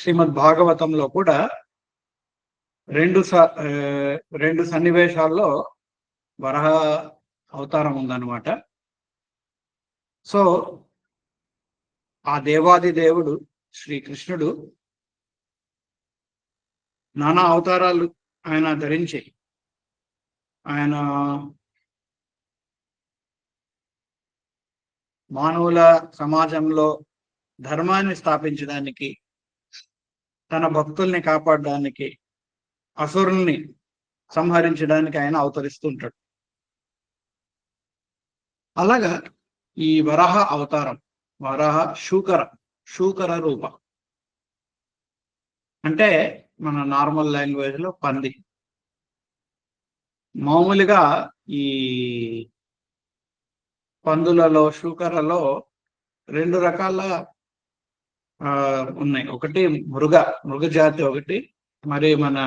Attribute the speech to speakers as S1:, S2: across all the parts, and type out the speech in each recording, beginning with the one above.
S1: శ్రీమద్ భాగవతంలో కూడా రెండు సన్నివేశాల్లో వరహ అవతారం ఉందన్నమాట. సో ఆ దేవాది దేవుడు శ్రీకృష్ణుడు నానా అవతారాలు ఆయన ధరించి ఆయన మానవుల సమాజంలో ధర్మాన్ని స్థాపించడానికి, తన భక్తుల్ని కాపాడడానికి, అసురుల్ని సంహరించడానికి ఆయన అవతరిస్తుంటాడు. అలాగా ఈ వరాహ అవతారం, వరాహ శూకర రూప అంటే మన నార్మల్ లాంగ్వేజ్ లో పంది. మామూలుగా ఈ పందులలో, శూకరలో రెండు రకాల ఉన్నాయి. ఒకటి మృగ జాతి ఒకటి, మరి మన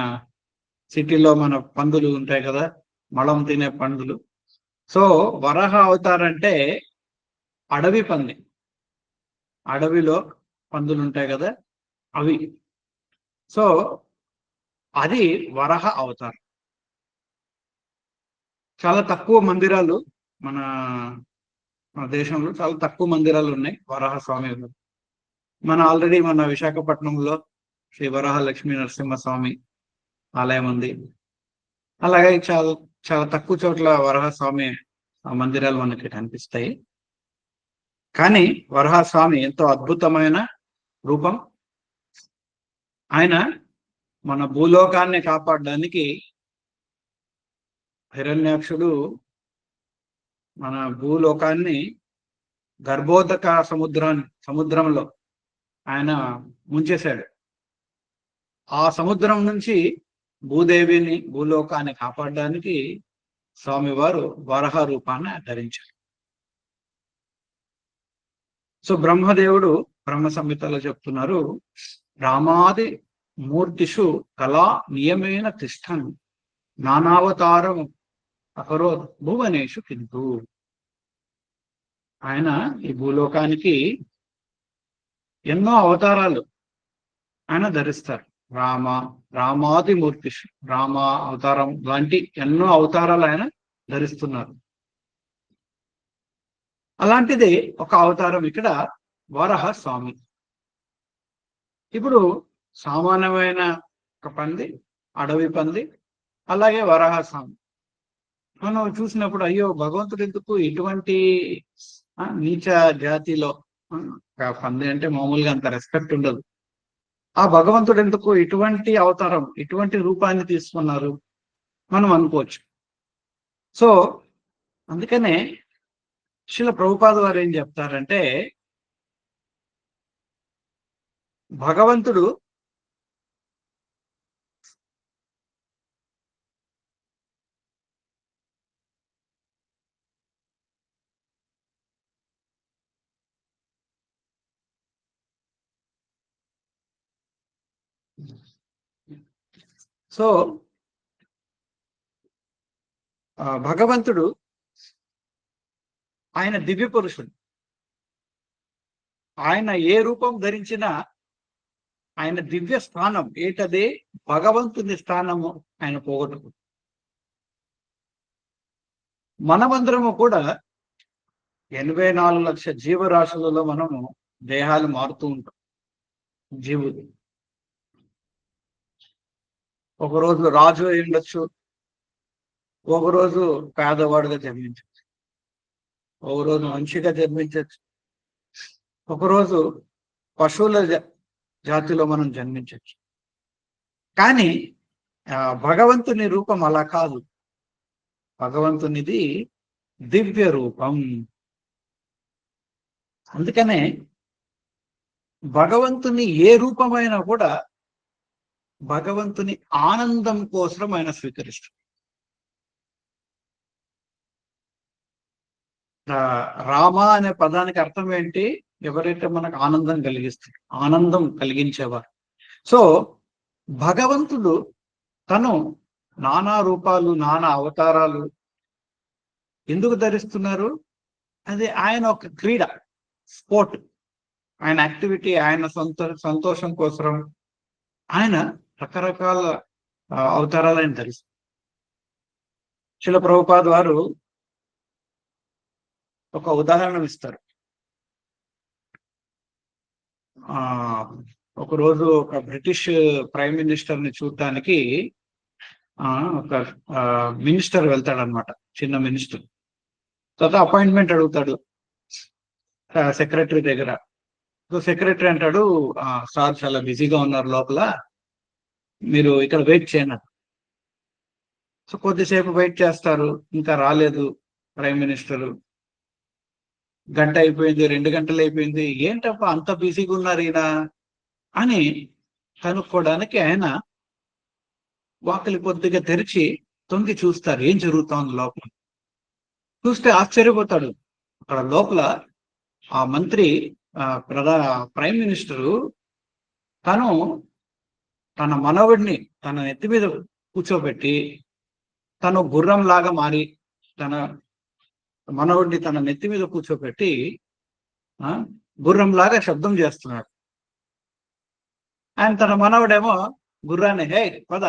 S1: సిటీలో మన పందులు ఉంటాయి కదా, మలం తినే పందులు. సో వరాహ అవతారంటే అడవి పంది, అడవిలో పందులు ఉంటాయి కదా అవి. సో అది వరాహ అవతారం. చాలా తక్కువ మందిరాలు మన దేశంలో చాలా తక్కువ మందిరాలు ఉన్నాయి వరాహ స్వామి. ఆల్రెడీ మన విశాఖపట్నంలో శ్రీ వరాహ లక్ష్మీ నరసింహస్వామి ఆలయం ఉంది. అలాగే చాలా చాలా తక్కువ చోట్ల వరాహస్వామి మందిరాలు మనకి కనిపిస్తాయి. కానీ వరాహస్వామి ఎంతో అద్భుతమైన రూపం. ఆయన మన భూలోకాన్ని కాపాడడానికి, హిరణ్యాక్షుడు మన భూలోకాన్ని గర్భోదక సముద్రంలో ఆయన ముంచేశాడు. ఆ సముద్రం నుంచి భూదేవిని, భూలోకాన్ని కాపాడడానికి స్వామివారు వరాహ రూపాన్ని ధరించారు. సో బ్రహ్మదేవుడు బ్రహ్మ సంహితలో చెప్తున్నారు, రామాది మూర్తిషు కళా నియమేన తిష్టన్ నానావతారం అకరో భువనేషు కింటు. ఆయన ఈ భూలోకానికి ఎన్నో అవతారాలు ఆయన ధరిస్తారు. రామాది మూర్తిషు, రామ అవతారం లాంటి ఎన్నో అవతారాలు ఆయన ధరిస్తున్నారు. అలాంటిది ఒక అవతారం ఇక్కడ వరాహ స్వామి. ఇప్పుడు సామాన్యమైన ఒక పంది, అడవి పంది, అలాగే వరాహ స్వామి మనం చూసినప్పుడు అయ్యో భగవంతుడు ఎందుకు ఇటువంటి నీచ జాతిలో, పంది అంటే మామూలుగా అంత రెస్పెక్ట్ ఉండదు, ఆ భగవంతుడు ఎందుకు ఇటువంటి అవతారం, ఇటువంటి రూపాన్ని తీసుకున్నారు మనం అనుకోవచ్చు. సో అందుకనే శ్రీల ప్రభుపాద వారు ఏం చెప్తారంటే, భగవంతుడు భగవంతుడు ఆయన దివ్య పురుషుడు. ఆయన ఏ రూపం ధరించినా ఆయన దివ్య స్థానం ఏటదే భగవంతుని స్థానము ఆయన పోగొట్టుకు. మనమందరము కూడా 84 లక్షల జీవరాశులలో మనము దేహాలు మారుతూ ఉంటాం. జీవులు ఒకరోజు రాజు అయి ఉండొచ్చు, ఒకరోజు పేదవాడుగా జన్మించవచ్చు, ఒకరోజు మనిషిగా జన్మించవచ్చు, ఒకరోజు పశువుల జాతిలో మనం జన్మించవచ్చు. కానీ భగవంతుని రూపం అలా కాదు. భగవంతునిది దివ్య రూపం. అందుకనే భగవంతుని ఏ రూపమైనా కూడా భగవంతుని ఆనందం కోసం ఆయన స్వీకరిస్తాడు. రామ అనే పదానికి అర్థం ఏంటి? ఎవరైతే మనకు ఆనందం కలిగిస్తారు, ఆనందం కలిగించేవారు. సో భగవంతుడు తను నానా రూపాలు, నానా అవతారాలు ఎందుకు ధరిస్తున్నారు? అది ఆయన ఒక క్రీడ, స్పోర్ట్, ఆయన యాక్టివిటీ, ఆయన సంతోషం కోసం, ఆయన రకరకాల అవతారాలు ఆయన తెలుసు. శిల ప్రభుపాద్ వారు ఒక ఉదాహరణ ఇస్తారు. ఒకరోజు ఒక బ్రిటిష్ ప్రైమ్ మినిస్టర్ ని చూడటానికి ఒక మినిస్టర్ వెళ్తాడనమాట, చిన్న మినిస్టర్. తర్వాత అపాయింట్మెంట్ అడుగుతాడు సెక్రటరీ దగ్గర. సో సెక్రటరీ అంటాడు, సార్ చాలా బిజీగా ఉన్నారు లోపల, మీరు ఇక్కడ వెయిట్ చేయండి. సో కొద్దిసేపు వెయిట్ చేస్తారు, ఇంకా రాలేదు ప్రైమ్ మినిస్టర్. గంట అయిపోయింది, 2 గంటలు అయిపోయింది, ఏంటప్ప అంత బిజీగా ఉన్నారు ఈయన అని కనుక్కోవడానికి ఆయన వాకిలి కొద్దిగా తెరిచి తొంగి చూస్తారు ఏం జరుగుతోంది లోపల. చూస్తే ఆశ్చర్యపోతాడు. అక్కడ లోపల ఆ మంత్రి ప్రైమ్ మినిస్టరు తను తన మనవడిని తన నెత్తి మీద కూర్చోబెట్టి, తను గుర్రం లాగా మారి తన మనవడిని తన నెత్తి మీద కూర్చోబెట్టి గుర్రం లాగా శబ్దం చేస్తున్నాడు. ఆయన తన మనవడేమో గుర్రాన్ని పద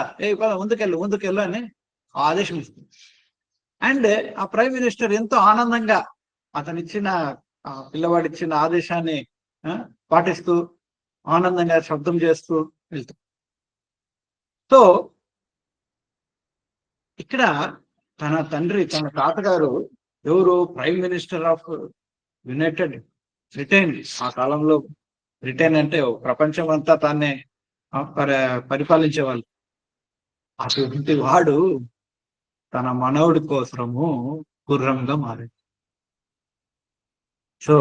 S1: ముందుకెళ్ళు అని ఆదేశం ఇస్తుంది. అండ్ ఆ ప్రైమ్ మినిస్టర్ ఎంతో ఆనందంగా అతనిచ్చిన పిల్లవాడిచ్చిన ఆదేశాన్ని పాటిస్తూ ఆనందంగా శబ్దం చేస్తూ వెళ్తాం. సో ఇక్కడ తన తండ్రి, తన తాతగారు ఎవరు? Prime minister of United Britain. ఆ కాలంలో బ్రిటన్ అంటే ప్రపంచం అంతా తానే పరిపాలించే వాళ్ళు. అటువంటి వాడు తన మనవుడి కోసము గుర్రంగా మారింది. సో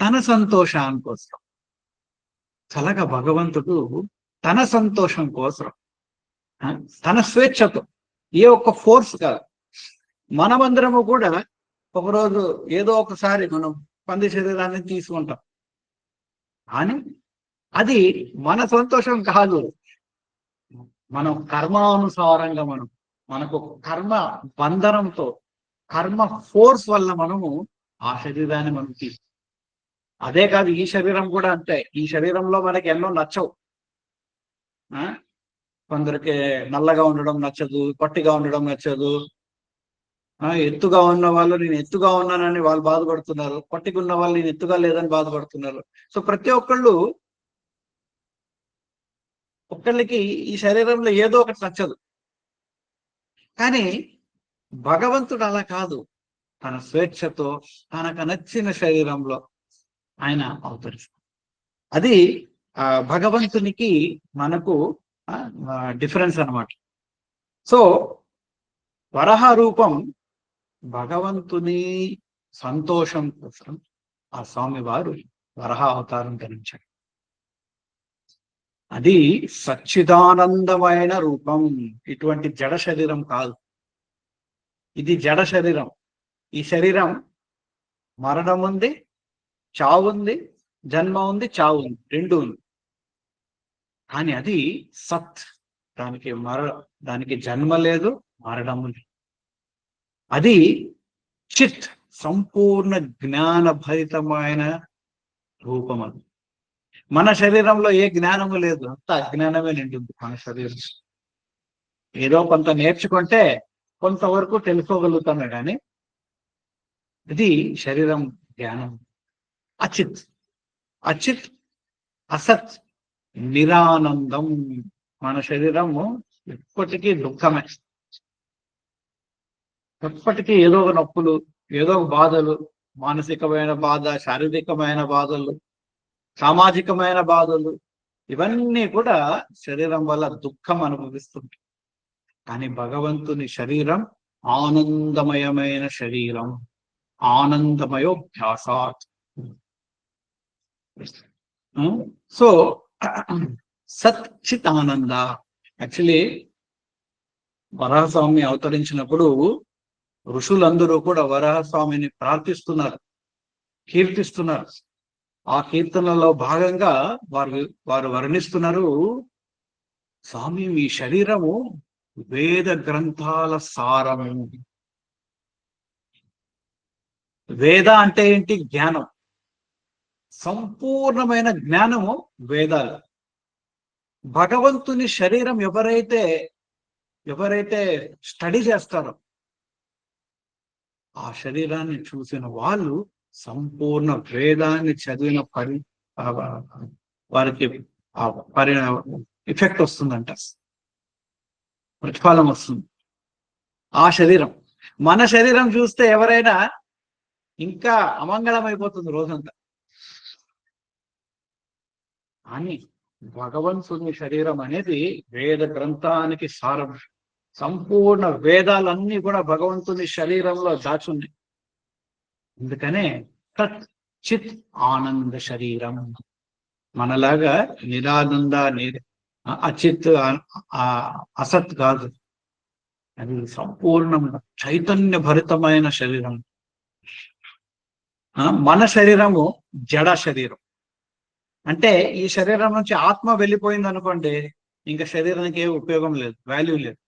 S1: తన సంతోషాని కోసం, చల్లగా భగవంతుడు తన సంతోషం కోసం, తన స్వేచ్ఛతో, ఏ ఒక్క ఫోర్స్ కాదు. మనమందరము కూడా ఒకరోజు ఏదో ఒకసారి మనం పంది శరీరాన్ని తీసుకుంటాం, కానీ అది మన సంతోషం కాదు. మనం కర్మానుసారంగా మనకు కర్మ బంధనంతో, కర్మ ఫోర్స్ వల్ల మనము ఆ శరీరాన్ని మనం తీసుకుంటాం. అదే కాదు, ఈ శరీరం కూడా అంతే. ఈ శరీరంలో మనకి ఎన్నో నచ్చవు. కొందరికి నల్లగా ఉండడం నచ్చదు, పొట్టిగా ఉండడం నచ్చదు. ఎత్తుగా ఉన్న వాళ్ళు నేను ఎత్తుగా ఉన్నానని వాళ్ళు బాధపడుతున్నారు, పొట్టిగా ఉన్న వాళ్ళు నేను ఎత్తుగా లేదని బాధపడుతున్నారు. సో ప్రతి ఒక్కళ్ళకి ఈ శరీరంలో ఏదో ఒకటి నచ్చదు. కానీ భగవంతుడు అలా కాదు. తన స్వేచ్ఛతో తనకు నచ్చిన శరీరంలో ఆయన అవతరిస్తాడు. అది భగవంతునికి మనకు డిఫరెన్స్ అన్నమాట. సో వరాహ రూపం భగవంతుని సంతోషం కోసం ఆ స్వామి వారు వరాహ అవతారం ధరించారు. అది సచ్చిదానందమైన రూపం. ఇటువంటి జడ శరీరం కాదు, ఇది జడ శరీరం. ఈ శరీరం మరణం ఉంది, చావు ఉంది, జన్మ ఉంది, చావు ఉంది, రెండు ఉంది. కానీ అది సత్. దానికి జన్మ లేదు, మరణము లేదు. అది చిత్, సంపూర్ణ జ్ఞానభరితమైన రూపం. అది మన శరీరంలో ఏ జ్ఞానము లేదు, అంత అజ్ఞానమే నిండుంది మన శరీరం. ఏదో కొంత నేర్చుకుంటే కొంతవరకు తెలుసుకోగలుగుతామే, కానీ ఇది శరీరం జ్ఞానం. అచిత్, అసత్, నిరానందం. మన శరీరము ఎప్పటికీ దుఃఖమే, ఎప్పటికీ ఏదో ఒక నొప్పులు, ఏదో ఒక బాధలు, మానసికమైన బాధ, శారీరకమైన బాధలు, సామాజికమైన బాధలు, ఇవన్నీ కూడా శరీరం వల్ల దుఃఖం అనుభవిస్తుంది. కానీ భగవంతుని శరీరం ఆనందమయమైన శరీరం, ఆనందమయోభ్యాసాత్. సో సచ్చిత్ ఆనంద. యాక్చువల్లీ వరాహస్వామి అవతరించినప్పుడు ఋషులందరూ కూడా వరాహస్వామిని ప్రార్థిస్తున్నారు, కీర్తిస్తున్నారు. ఆ కీర్తనలో భాగంగా వారు వర్ణిస్తున్నారు, స్వామి మీ శరీరము వేద గ్రంథాల సారము. వేద అంటే ఏంటి? జ్ఞానం. సంపూర్ణమైన జ్ఞానము వేదాలు. భగవంతుని శరీరం ఎవరైతే స్టడీ చేస్తారో ఆ శరీరాన్ని చూసిన వాళ్ళు సంపూర్ణ వేదాన్ని చదివిన వారికి ఆ ఎఫెక్ట్ వస్తుందంట, ప్రతిఫలం వస్తుంది. ఆ శరీరం, మన శరీరం చూస్తే ఎవరైనా ఇంకా అమంగళం అయిపోతుంది రోజంతా. అని భగవంతుని శరీరం అనేది వేద గ్రంథానికి సారం. సంపూర్ణ వేదాలన్నీ కూడా భగవంతుని శరీరంలో దాచుంది. అందుకనే తత్ చిత్ ఆనంద శరీరం. మనలాగా నిరానంద అచిత్ అసత్ కాదు, అది సంపూర్ణంగా చైతన్య భరితమైన శరీరం. మన శరీరము జడ శరీరం. అంటే ఈ శరీరం నుంచి ఆత్మ వెళ్ళిపోయింది అనుకోండి, ఇంకా శరీరానికి ఏ ఉపయోగం లేదు, వాల్యూ లేదు.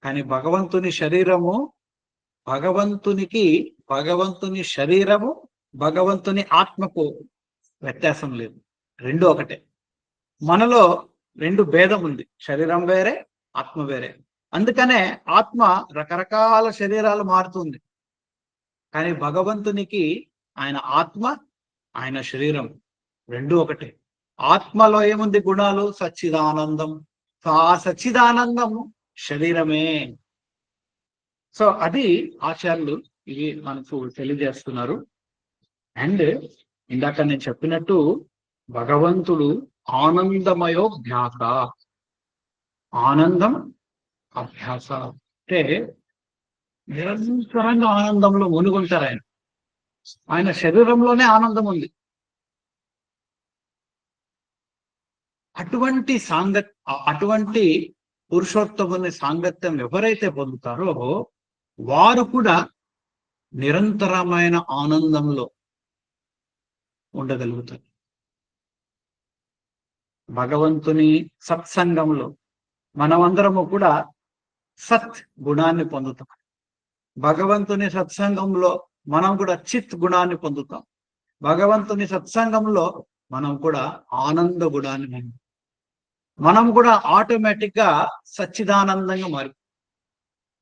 S1: కానీ భగవంతుని శరీరము, భగవంతుని శరీరము భగవంతుని ఆత్మకు వ్యత్యాసం లేదు, రెండు ఒకటే. మనలో రెండు భేదం ఉంది, శరీరం వేరే, ఆత్మ వేరే. అందుకనే ఆత్మ రకరకాల శరీరాలు మారుతుంది. కానీ భగవంతునికి ఆయన ఆత్మ, ఆయన శరీరం రెండు ఒకటే. ఆత్మలో ఏముంది? గుణాలు, సచ్చిదానందం. ఆ సచ్చిదానందం శరీరమే. సో అది ఆచార్యులు ఇవి మనకు తెలియజేస్తున్నారు. అండ్ ఇందాక నేను చెప్పినట్టు భగవంతుడు ఆనందమయోభ్యాస, ఆనందం అభ్యాస అంటే నిరంతరంగా ఆనందంలో మునుగుంటారు ఆయన. ఆయన శరీరంలోనే ఆనందం ఉంది. అటువంటి పురుషోత్తముని సాంగత్యం ఎవరైతే పొందుతారో వారు కూడా నిరంతరమైన ఆనందంలో ఉండగలుగుతారు. భగవంతుని సత్సంగంలో మనమందరము కూడా సత్ గుణాన్ని పొందుతాం. భగవంతుని సత్సంగంలో మనం కూడా చిత్ గుణాన్ని పొందుతాం. భగవంతుని సత్సంగంలో మనం కూడా ఆనంద గుణాన్ని పొందుతాం. మనం కూడా ఆటోమేటిక్ గా సచ్చిదానందంగా మారి.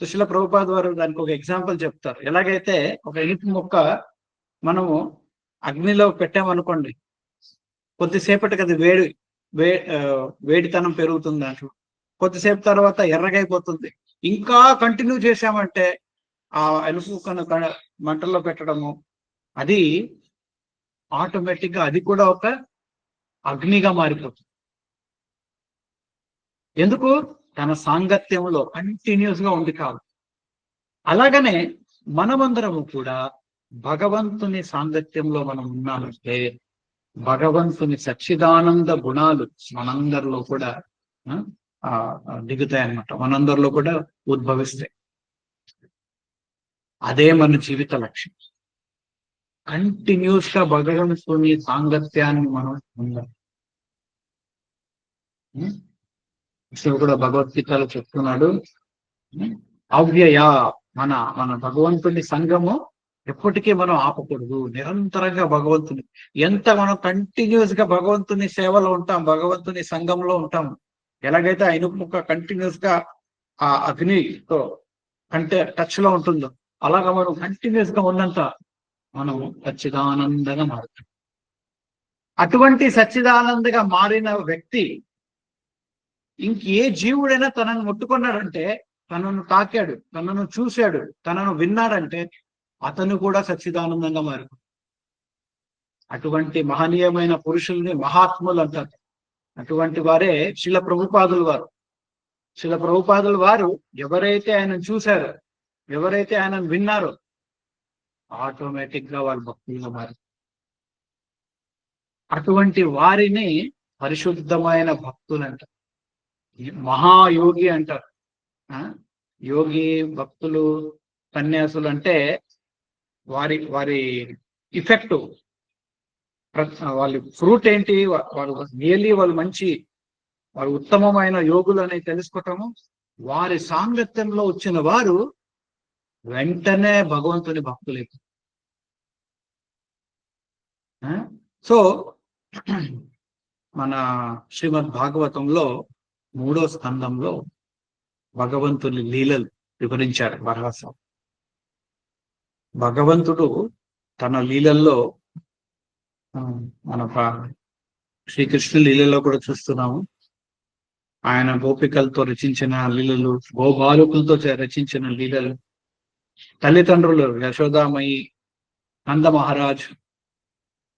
S1: శ్రీల ప్రభుపాద వారు దానికి ఒక ఎగ్జాంపుల్ చెప్తారు. ఎలాగైతే ఒక ఇనుప మొక్క మనము అగ్నిలో పెట్టామనుకోండి, కొద్దిసేపటికి అది వేడితనం పెరుగుతుంది, దాంట్లో కొద్దిసేపు తర్వాత ఎర్రగైపోతుంది. ఇంకా కంటిన్యూ చేసామంటే ఆ ఇనుప మంటల్లో పెట్టడము, అది ఆటోమేటిక్ గా అది కూడా ఒక అగ్నిగా మారిపోతుంది. ఎందుకు? తన సాంగత్యంలో కంటిన్యూస్ గా ఉంది కాదు. అలాగనే మనమందరము కూడా భగవంతుని సాంగత్యంలో మనం ఉన్నామంటే భగవంతుని సచ్చిదానంద గుణాలు మనందరిలో కూడా దిగుతాయి అన్నమాట, మనందరిలో కూడా ఉద్భవిస్తాయి. అదే మన జీవిత లక్ష్యం. కంటిన్యూస్ గా భగవంతుని సాంగత్యాన్ని మనం ఉందాం. కూడా భగవద్గీతలో చెప్తున్నాడు, అవ్యయ మన భగవంతుని సంఘము ఎప్పటికీ మనం ఆపకూడదు. నిరంతరంగా భగవంతుని ఎంత మనం కంటిన్యూస్ గా భగవంతుని సేవలో ఉంటాం, భగవంతుని సంఘంలో ఉంటాం. ఎలాగైతే ఆ ఇనుప ముక్క కంటిన్యూస్ గా ఆ అగ్నితో టచ్ లో ఉంటుందో, అలాగా మనం కంటిన్యూస్ గా ఉన్నంత మనం సచ్చిదానందంగా మారుతాం. అటువంటి సచ్చిదానందంగా మారిన వ్యక్తి ఇంకే జీవుడైనా తనను ముట్టుకున్నాడంటే, తనను తాకాడు, తనను చూశాడు, తనను విన్నాడంటే అతను కూడా సచ్చిదానందంగా మారు. అటువంటి మహనీయమైన పురుషుల్ని మహాత్ములు అంటారు. అటువంటి వారే శ్రీల ప్రభుపాదులు వారు. శ్రీల ప్రభుపాదులు వారు ఎవరైతే ఆయనను చూశారో, ఎవరైతే ఆయనను విన్నారో ఆటోమేటిక్ గా వాళ్ళు భక్తులుగా మారు. అటువంటి వారిని పరిశుద్ధమైన భక్తులు అంటారు, మహాయోగి అంటారు. యోగి, భక్తులు, సన్యాసులు అంటే వారి ఇఫెక్ట్, వాళ్ళ ఫ్రూట్ ఏంటి, వాళ్ళు రియల్లీ వాళ్ళు ఉత్తమమైన యోగులు అనేది తెలుసుకోవటము. వారి సాంగత్యంలో వచ్చిన వారు వెంటనే భగవంతుని భక్తులే. సో మన శ్రీమద్ భాగవతంలో 3వ స్కందంలో భగవంతుని లీలలు వివరించారు వరాహస్వామి. భగవంతుడు తన లీలల్లో మన శ్రీకృష్ణు లీలలో కూడా చూస్తున్నాము. ఆయన గోపికలతో రచించిన లీలలు, గోబాలుకులతో రచించిన లీలలు, తల్లిదండ్రులు యశోదామయి, నంద మహారాజ్,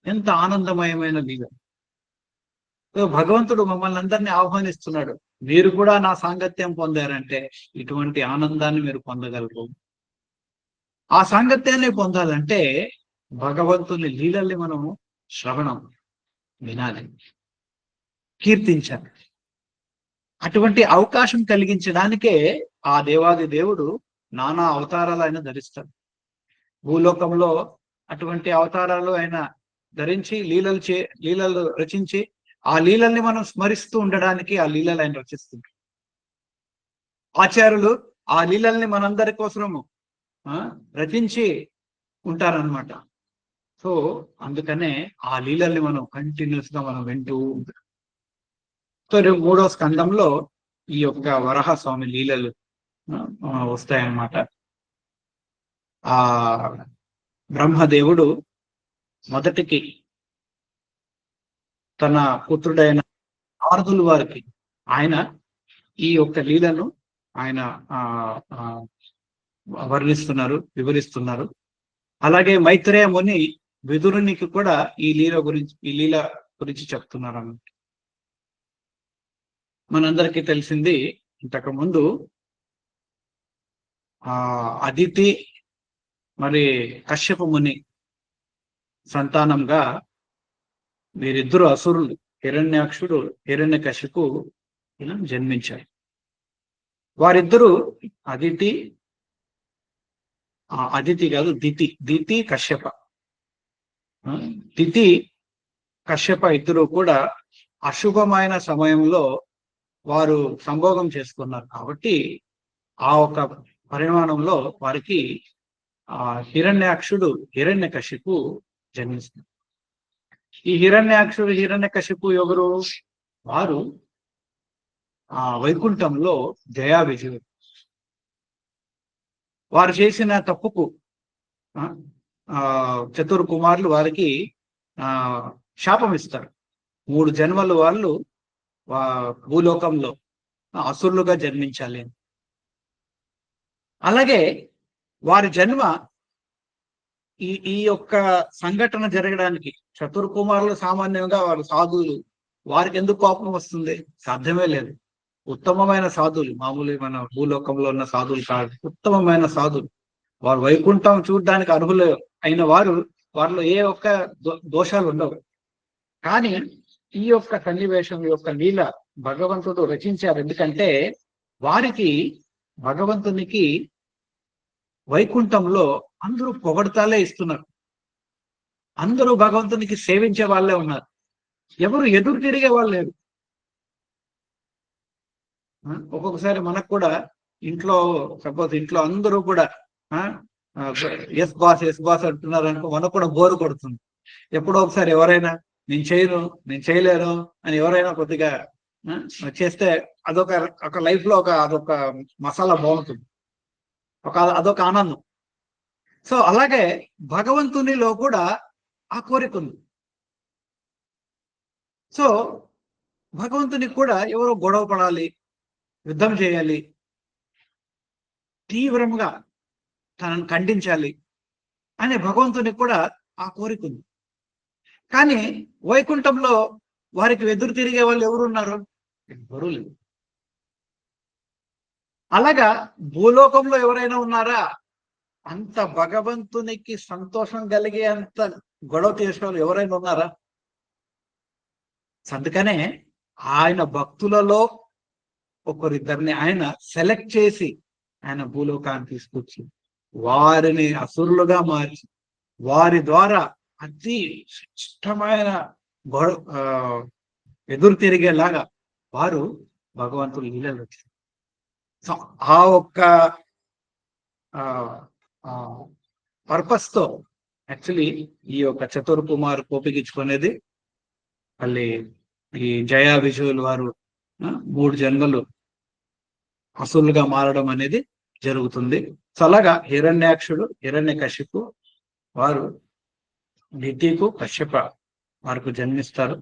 S1: ఎంత ఆనందమయమైన లీల. భగవంతుడు మమ్మల్ని అందరినీ ఆహ్వానిస్తున్నాడు. మీరు కూడా నా సాంగత్యం పొందారంటే ఇటువంటి ఆనందాన్ని మీరు పొందగలరు. ఆ సాంగత్యాన్ని పొందాలంటే భగవంతుని లీలల్ని మనము శ్రవణం వినాలి, కీర్తించాలి. అటువంటి అవకాశం కలిగించడానికే ఆ దేవాది దేవుడు నానా అవతారాలు ఆయన ధరిస్తాడు. భూలోకంలో అటువంటి అవతారాలు ఆయన ధరించి లీలలు రచించి ఆ లీలల్ని మనం స్మరిస్తూ ఉండడానికి ఆ లీలలు ఆయన రచిస్తుంది. ఆచార్యులు ఆ లీలల్ని మనందరి కోసము రచించి ఉంటారనమాట. సో అందుకనే ఆ లీలల్ని మనం కంటిన్యూస్ గా మనం వింటూ ఉంటాం. సో 3వ స్కందంలో ఈ యొక్క వరాహస్వామి లీలలు వస్తాయన్నమాట. ఆ బ్రహ్మదేవుడు మొదటికి తన పుత్రుడైన నారదుల వారికి ఆయన ఈ యొక్క లీలను ఆయన వివరిస్తున్నారు. అలాగే మైత్రేయ ముని విదురునికి కూడా ఈ లీల గురించి చెప్తున్నారు అన్నమాట. మనందరికీ తెలిసింది, ఇంతకు ముందు అదితి మరి కశ్యప ముని సంతానంగా వీరిద్దరు అసురులు, హిరణ్యాక్షుడు, హిరణ్యకశిపు ఇలా జన్మించారు. వారిద్దరూ అదితి కాదు దితి కశ్యప. దితి కశ్యప ఇద్దరు కూడా అశుభమైన సమయంలో వారు సంభోగం చేసుకున్నారు. కాబట్టి ఆ ఒక పరిమాణంలో వారికి హిరణ్యాక్షుడు, హిరణ్యకశిపు జన్మిస్తారు. ఈ హిరణ్యాక్షుడు, హిరణ్యకశిపు ఎవరు? వారు వైకుంఠంలో జయా విజయుడు. వారు చేసిన తప్పుకు చతుర్ కుమారులు వారికి శాపం ఇస్తారు. 3 జన్మలు వాళ్ళు భూలోకంలో అసురులుగా జన్మించాలి. అలాగే వారి జన్మ ఈ యొక్క సంఘటన జరగడానికి, చతుర్ కుమారులు సామాన్యంగా వారు సాధువులు, వారికి ఎందుకు కోపం వస్తుంది? సాధ్యమే లేదు. ఉత్తమమైన సాధువులు, మామూలు మన భూలోకంలో ఉన్న సాధువులు కాదు, ఉత్తమమైన సాధువులు. వారు వైకుంఠం చూడడానికి అర్హులు అయిన వారిలో ఏ ఒక్క దోషాలు ఉండవు. కానీ ఈ యొక్క సన్నివేశం, ఈ యొక్క లీల భగవంతుడు రచించారు. ఎందుకంటే వారికి, భగవంతునికి వైకుంఠంలో అందరూ పొగడతాలే ఇస్తున్నారు. అందరూ భగవంతునికి సేవించే వాళ్ళే ఉన్నారు. ఎవరు ఎదురు తిరిగే వాళ్ళు లేరు. ఒక్కొక్కసారి మనకు కూడా ఇంట్లో, సపోజ్ ఇంట్లో అందరూ కూడా ఎస్ బాస్ అంటున్నారు అనుకో, మనకు కూడా బోరు కొడుతుంది. ఎప్పుడో ఒకసారి ఎవరైనా నేను చేయలేను అని ఎవరైనా కొద్దిగా చేస్తే అదొక లైఫ్ లో అదొక మసాలా బాగుంటుంది, అదొక ఆనందం. సో అలాగే భగవంతునిలో కూడా ఆ కోరిక ఉంది. సో భగవంతునికి కూడా ఎవరో గొడవ పడాలి, యుద్ధం చేయాలి, తీవ్రంగా తనను ఖండించాలి అనే భగవంతునికి కూడా ఆ కోరిక ఉంది. కానీ వైకుంఠంలో వారికి ఎదురు తిరిగే వాళ్ళు ఎవరున్నారు? ఎవరు లేరు. అలాగా భూలోకంలో ఎవరైనా ఉన్నారా? అంత భగవంతునికి సంతోషం కలిగే అంత గొడవ చేసే వాళ్ళు ఎవరైనా ఉన్నారా? అందుకనే ఆయన భక్తులలో ఒకరిద్దరిని ఆయన సెలెక్ట్ చేసి ఆయన భూలోకాన్ని తీసుకొచ్చి వారిని అసురులుగా మార్చి వారి ద్వారా అతి ఇష్టమైన ఎదురు తిరిగేలాగా వారు భగవంతుడు లీలలు వచ్చారు. సో ఆ ఒక్క పర్పస్ తో యాక్చువల్లీ ఈ యొక్క చతుర్ కుమార్ కోపిగించుకునేది మళ్ళీ ఈ జయా విజువులు వారు 3 జన్మలు అసురులుగా మారడం అనేది జరుగుతుంది. సో అలాగా హిరణ్యాక్షుడు, హిరణ్యకశిపు వారు దితికు కశ్యప వారికి జన్మిస్తారు.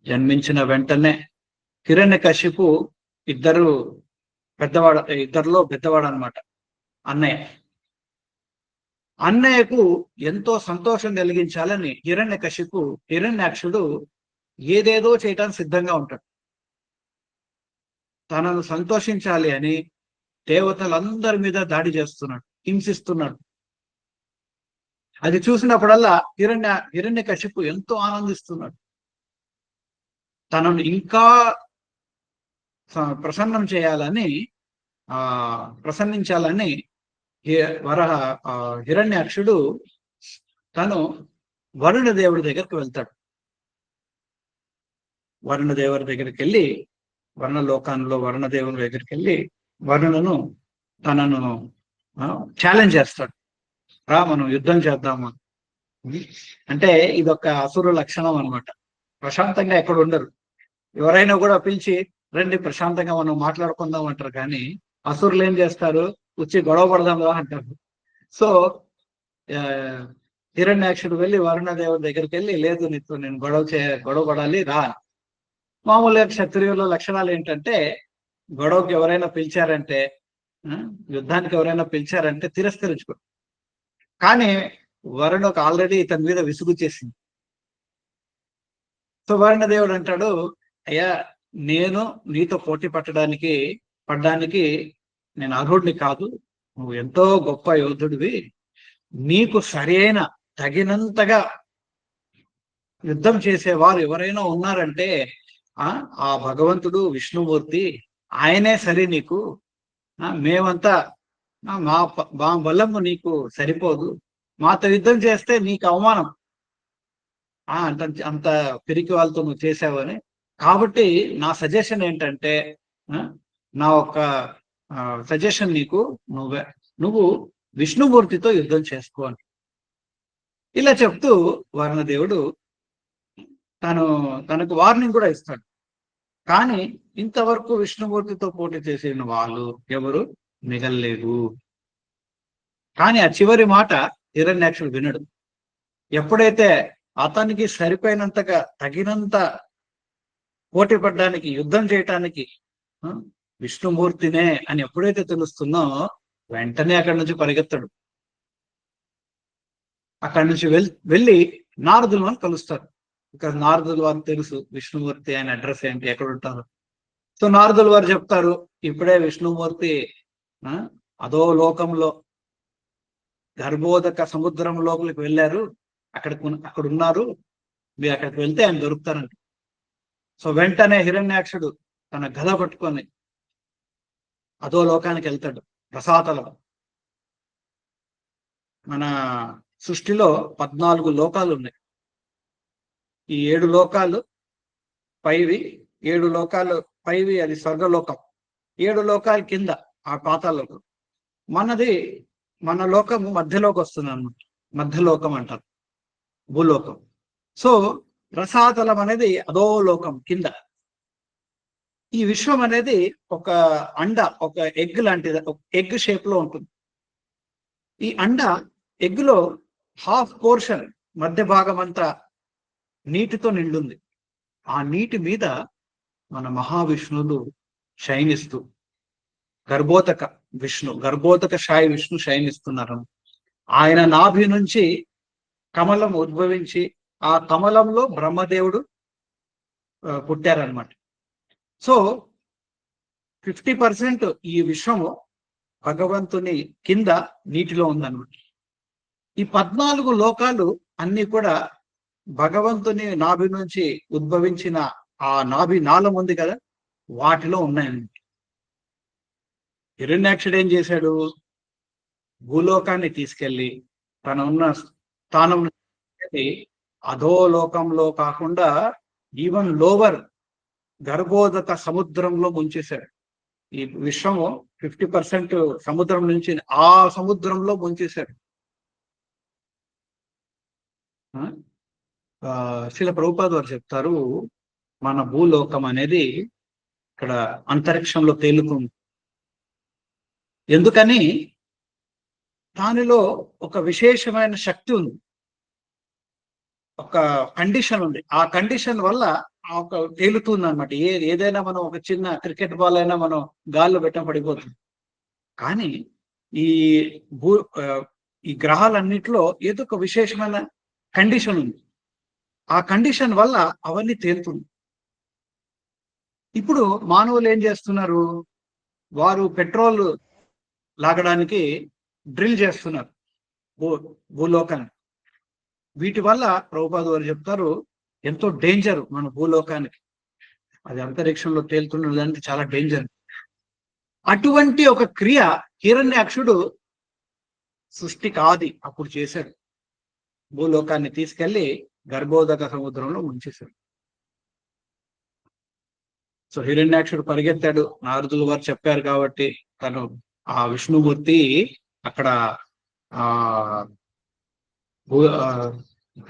S1: జన్మించిన వెంటనే హిరణ్యకశిపు ఇద్దరిలో పెద్దవాడు అనమాట, అన్నయ్య. అన్నయ్యకు ఎంతో సంతోషం కలిగించాలని హిరణ్యకశిపు హిరణ్యాక్షుడు ఏదేదో చేయటానికి సిద్ధంగా ఉంటాడు. తనను సంతోషించాలి అని దేవతలందరి మీద దాడి చేస్తున్నాడు, హింసిస్తున్నాడు. అది చూసినప్పుడల్లా హిరణ్యకశిపు ఎంతో ఆనందిస్తున్నాడు. తనను ఇంకా ప్రసన్నించాలని హిరణ్యాక్షుడు తను వరుణ దేవుడి దగ్గరికి వెళ్తాడు. వరుణ దేవుడి దగ్గరికి వెళ్ళి వర్ణలోకంలో వరుణ దేవుని దగ్గరికి వెళ్ళి వరుణను తనను ఛాలెంజ్ చేస్తాడు. రా మనం యుద్ధం చేద్దాము అంటే ఇదొక అసురు లక్షణం అనమాట. ప్రశాంతంగా ఎక్కడ ఉండరు. ఎవరైనా కూడా పిలిచి రండి ప్రశాంతంగా మనం మాట్లాడుకుందాం అంటారు, కానీ అసురులు ఏం చేస్తారు, వచ్చి గొడవ పడదాంగా అంటారు. సో హిరణ్యాక్షుడు వెళ్ళి వరుణ దేవుడి దగ్గరికి వెళ్ళి, లేదు నీతో నేను గొడవ పడాలి రా. మామూలుగా క్షత్రియుల లక్షణాలు ఏంటంటే గొడవకి ఎవరైనా పిలిచారంటే, యుద్ధానికి ఎవరైనా పిలిచారంటే తిరస్కరించుకో. కానీ వరుణకు ఆల్రెడీ ఇతని మీద విసుగు చేసింది. సో వరుణ దేవుడు అంటాడు, అయ్యా నేను నీతో పోటీ పడ్డానికి నేను అర్హుడిని కాదు, నువ్వు ఎంతో గొప్ప యోధుడివి, నీకు సరైన తగినంతగా యుద్ధం చేసేవారు ఎవరైనా ఉన్నారంటే ఆ భగవంతుడు విష్ణుమూర్తి, ఆయనే సరే నీకు. మేమంతా మా బలము నీకు సరిపోదు, మాతో యుద్ధం చేస్తే నీకు అవమానం, అంత పిరికి వాళ్ళతో నువ్వు చేసావని. కాబట్టి నా సజెషన్ ఏంటంటే, నా ఒక సజెషన్ నీకు, నువ్వు విష్ణుమూర్తితో యుద్ధం చేసుకో అని ఇలా చెప్తూ వరుణదేవుడు తనకు వార్నింగ్ కూడా ఇస్తాడు. కానీ ఇంతవరకు విష్ణుమూర్తితో పోటీ చేసిన వాళ్ళు ఎవరు మిగల్లేదు. కానీ ఆ చివరి మాట హిరణ్యాక్షుడు వినడు. ఎప్పుడైతే అతనికి సరిపోయినంతగా తగినంత పోటీ పడడానికి యుద్ధం చేయటానికి విష్ణుమూర్తినే అని ఎప్పుడైతే తెలుస్తుందో వెంటనే అక్కడి నుంచి పరిగెత్తాడు. అక్కడి నుంచి వెళ్ళి నారదుల వారిని కలుస్తారు. ఇక్కడ నారదుల వారికి తెలుసు విష్ణుమూర్తి ఆయన అడ్రస్ ఏంటి, ఎక్కడ ఉంటారు. సో నారదుల వారు చెప్తారు, ఇప్పుడే విష్ణుమూర్తి అదో లోకంలో గర్భోదక సముద్రం లోపలికి వెళ్ళారు, అక్కడ ఉన్నారు, మీరు అక్కడికి వెళ్తే ఆయన దొరుకుతారంట. సో వెంటనే హిరణ్యాక్షుడు తన గద పట్టుకొని అదో లోకానికి వెళ్తాడు. రసాతలం. మన సృష్టిలో 14 లోకాలు ఉన్నాయి. ఈ 7 లోకాలు పైవి, 7 లోకాలు పైవి అది స్వర్గలోకం, 7 లోకాల కింద ఆ పాతాళలోకం. మన లోకము మధ్యలోకి వస్తుంది అన్నమాట, మధ్యలోకం అంటారు, భూలోకం. సో రసాతలం అనేది అదో లోకం కింద. ఈ విశ్వం అనేది ఒక ఎగ్ లాంటిది, ఒక ఎగ్ షేప్ లో ఉంటుంది. ఈ ఎగ్గులో హాఫ్ పోర్షన్ మధ్య భాగం అంతా నీటితో నిండుంది. ఆ నీటి మీద మన మహావిష్ణువులు శయనిస్తూ గర్భోదక శాయి విష్ణు శయనిస్తున్నారు. ఆయన నాభి నుంచి కమలం ఉద్భవించి ఆ కమలంలో బ్రహ్మదేవుడు పుట్టారనమాట. సో 50% ఈ విశ్వము భగవంతుని కింద నీటిలో ఉందన్నమాట. ఈ 14 లోకాలు అన్ని కూడా భగవంతుని నాభి నుంచి ఉద్భవించిన ఆ నాభి నాళం ఉంది కదా, వాటిలో ఉన్నాయన్నమాట. హిరణ్యాక్షుడు ఏం చేశాడు, భూలోకాన్ని తీసుకెళ్లి తన ఉన్న స్థానం అధోలోకంలో కాకుండా ఈవెన్ లోవర్ గర్భోదక సముద్రంలో ముంచేశాడు. ఈ విశ్వము 50% సముద్రం నుంచి ఆ సముద్రంలో ముంచేశాడు. శ్రీల ప్రభుపాద వారు చెప్తారు, మన భూలోకం అనేది ఇక్కడ అంతరిక్షంలో తేలుతుంది. ఎందుకని దానిలో ఒక విశేషమైన శక్తి ఉంది, ఒక కండిషన్ ఉంది. ఆ కండిషన్ వల్ల ఒక తేలుతుంది అనమాట. ఏదైనా మనం ఒక చిన్న క్రికెట్ బాల్ అయినా మనం గాల్లో పెట్టడం పడిపోతుంది. కానీ ఈ భూ ఈ గ్రహాలన్నిటిలో ఏదో ఒక విశేషమైన కండిషన్ ఉంది. ఆ కండిషన్ వల్ల అవన్నీ తేలుతుంది. ఇప్పుడు మానవులు ఏం చేస్తున్నారు? వారు పెట్రోల్ లాగడానికి డ్రిల్ చేస్తున్నారు భూలోకాన్ని. వీటి వల్ల ప్రభుపాద వారు చెప్తారు ఎంతో డేంజర్ మన భూలోకానికి. అది అంతరిక్షంలో తేలుతున్నదంటే చాలా డేంజర్. అటువంటి ఒక క్రియ హిరణ్యాక్షుడు సృష్టి కాది అప్పుడు చేశాడు. భూలోకాన్ని తీసుకెళ్లి గర్భోదక సముద్రంలో ముంచేశాడు. సో హిరణ్యాక్షుడు పరిగెత్తాడు. నారదులు వారు చెప్పారు కాబట్టి తను ఆ విష్ణుమూర్తి అక్కడ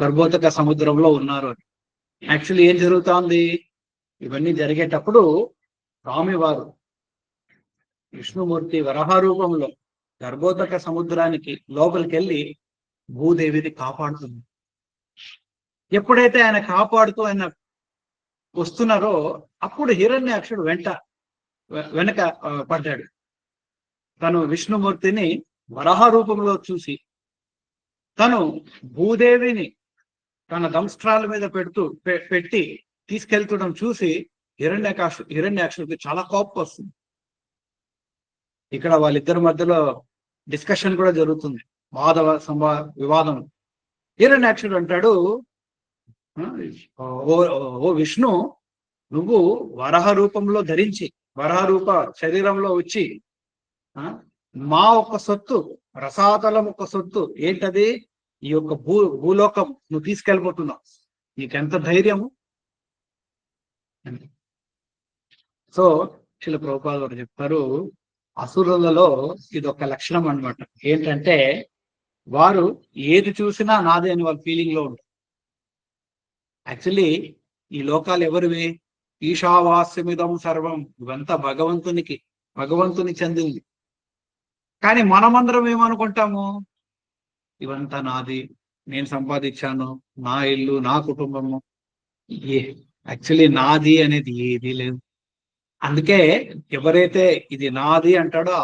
S1: గర్భోదక సముద్రంలో ఉన్నారు అని. యాక్చువల్లీ ఏం జరుగుతోంది? ఇవన్నీ జరిగేటప్పుడు స్వామివారు విష్ణుమూర్తి వరాహ రూపంలో గర్భోదక సముద్రానికి లోపలికి వెళ్ళి భూదేవిని కాపాడుతుంది. ఎప్పుడైతే ఆయన కాపాడుతూ ఆయన వస్తున్నారో అప్పుడు హిరణ్యాక్షుడు వెనక పడ్డాడు. తను విష్ణుమూర్తిని వరాహ రూపంలో చూసి తను భూదేవిని తన దంస్ట్రాల మీద పెట్టి తీసుకెళ్తడం చూసి హిరణ్యాక్షుడికి చాలా కోపం వస్తుంది. ఇక్కడ వాళ్ళిద్దరి మధ్యలో డిస్కషన్ కూడా జరుగుతుంది, వివాదం. హిరణ్యాక్షుడు అంటాడు, ఓ విష్ణు, నువ్వు వరాహ రూపంలో ధరించి వరాహ రూప శరీరంలో వచ్చి మా ఒక్క సొత్తు, రసాతలం ఒక సొత్తు ఏంటది? ఈ యొక్క భూలోకం నువ్వు తీసుకెళ్ళిపోతున్నావు. నీకెంత ధైర్యము? సో శిల ప్రభుపాద గారు చెప్తారు, అసురులలో ఇది ఒక లక్షణం అన్నమాట. ఏంటంటే వారు ఏది చూసినా నాదే అని వాళ్ళ ఫీలింగ్ లో ఉంటారు. యాక్చువల్లీ ఈ లోకాలు ఎవరివి? ఈశావాస్యమిదం సర్వం, ఇవంతా భగవంతుని చెందింది. కానీ మనమందరం ఏమనుకుంటాము? ఇవంతా నాది, నేను సంపాదించాను, నా ఇల్లు, నా కుటుంబము. యాక్చువల్లీ నాది అనేది ఏది లేదు. అందుకే ఎవరైతే ఇది నాది అంటాడో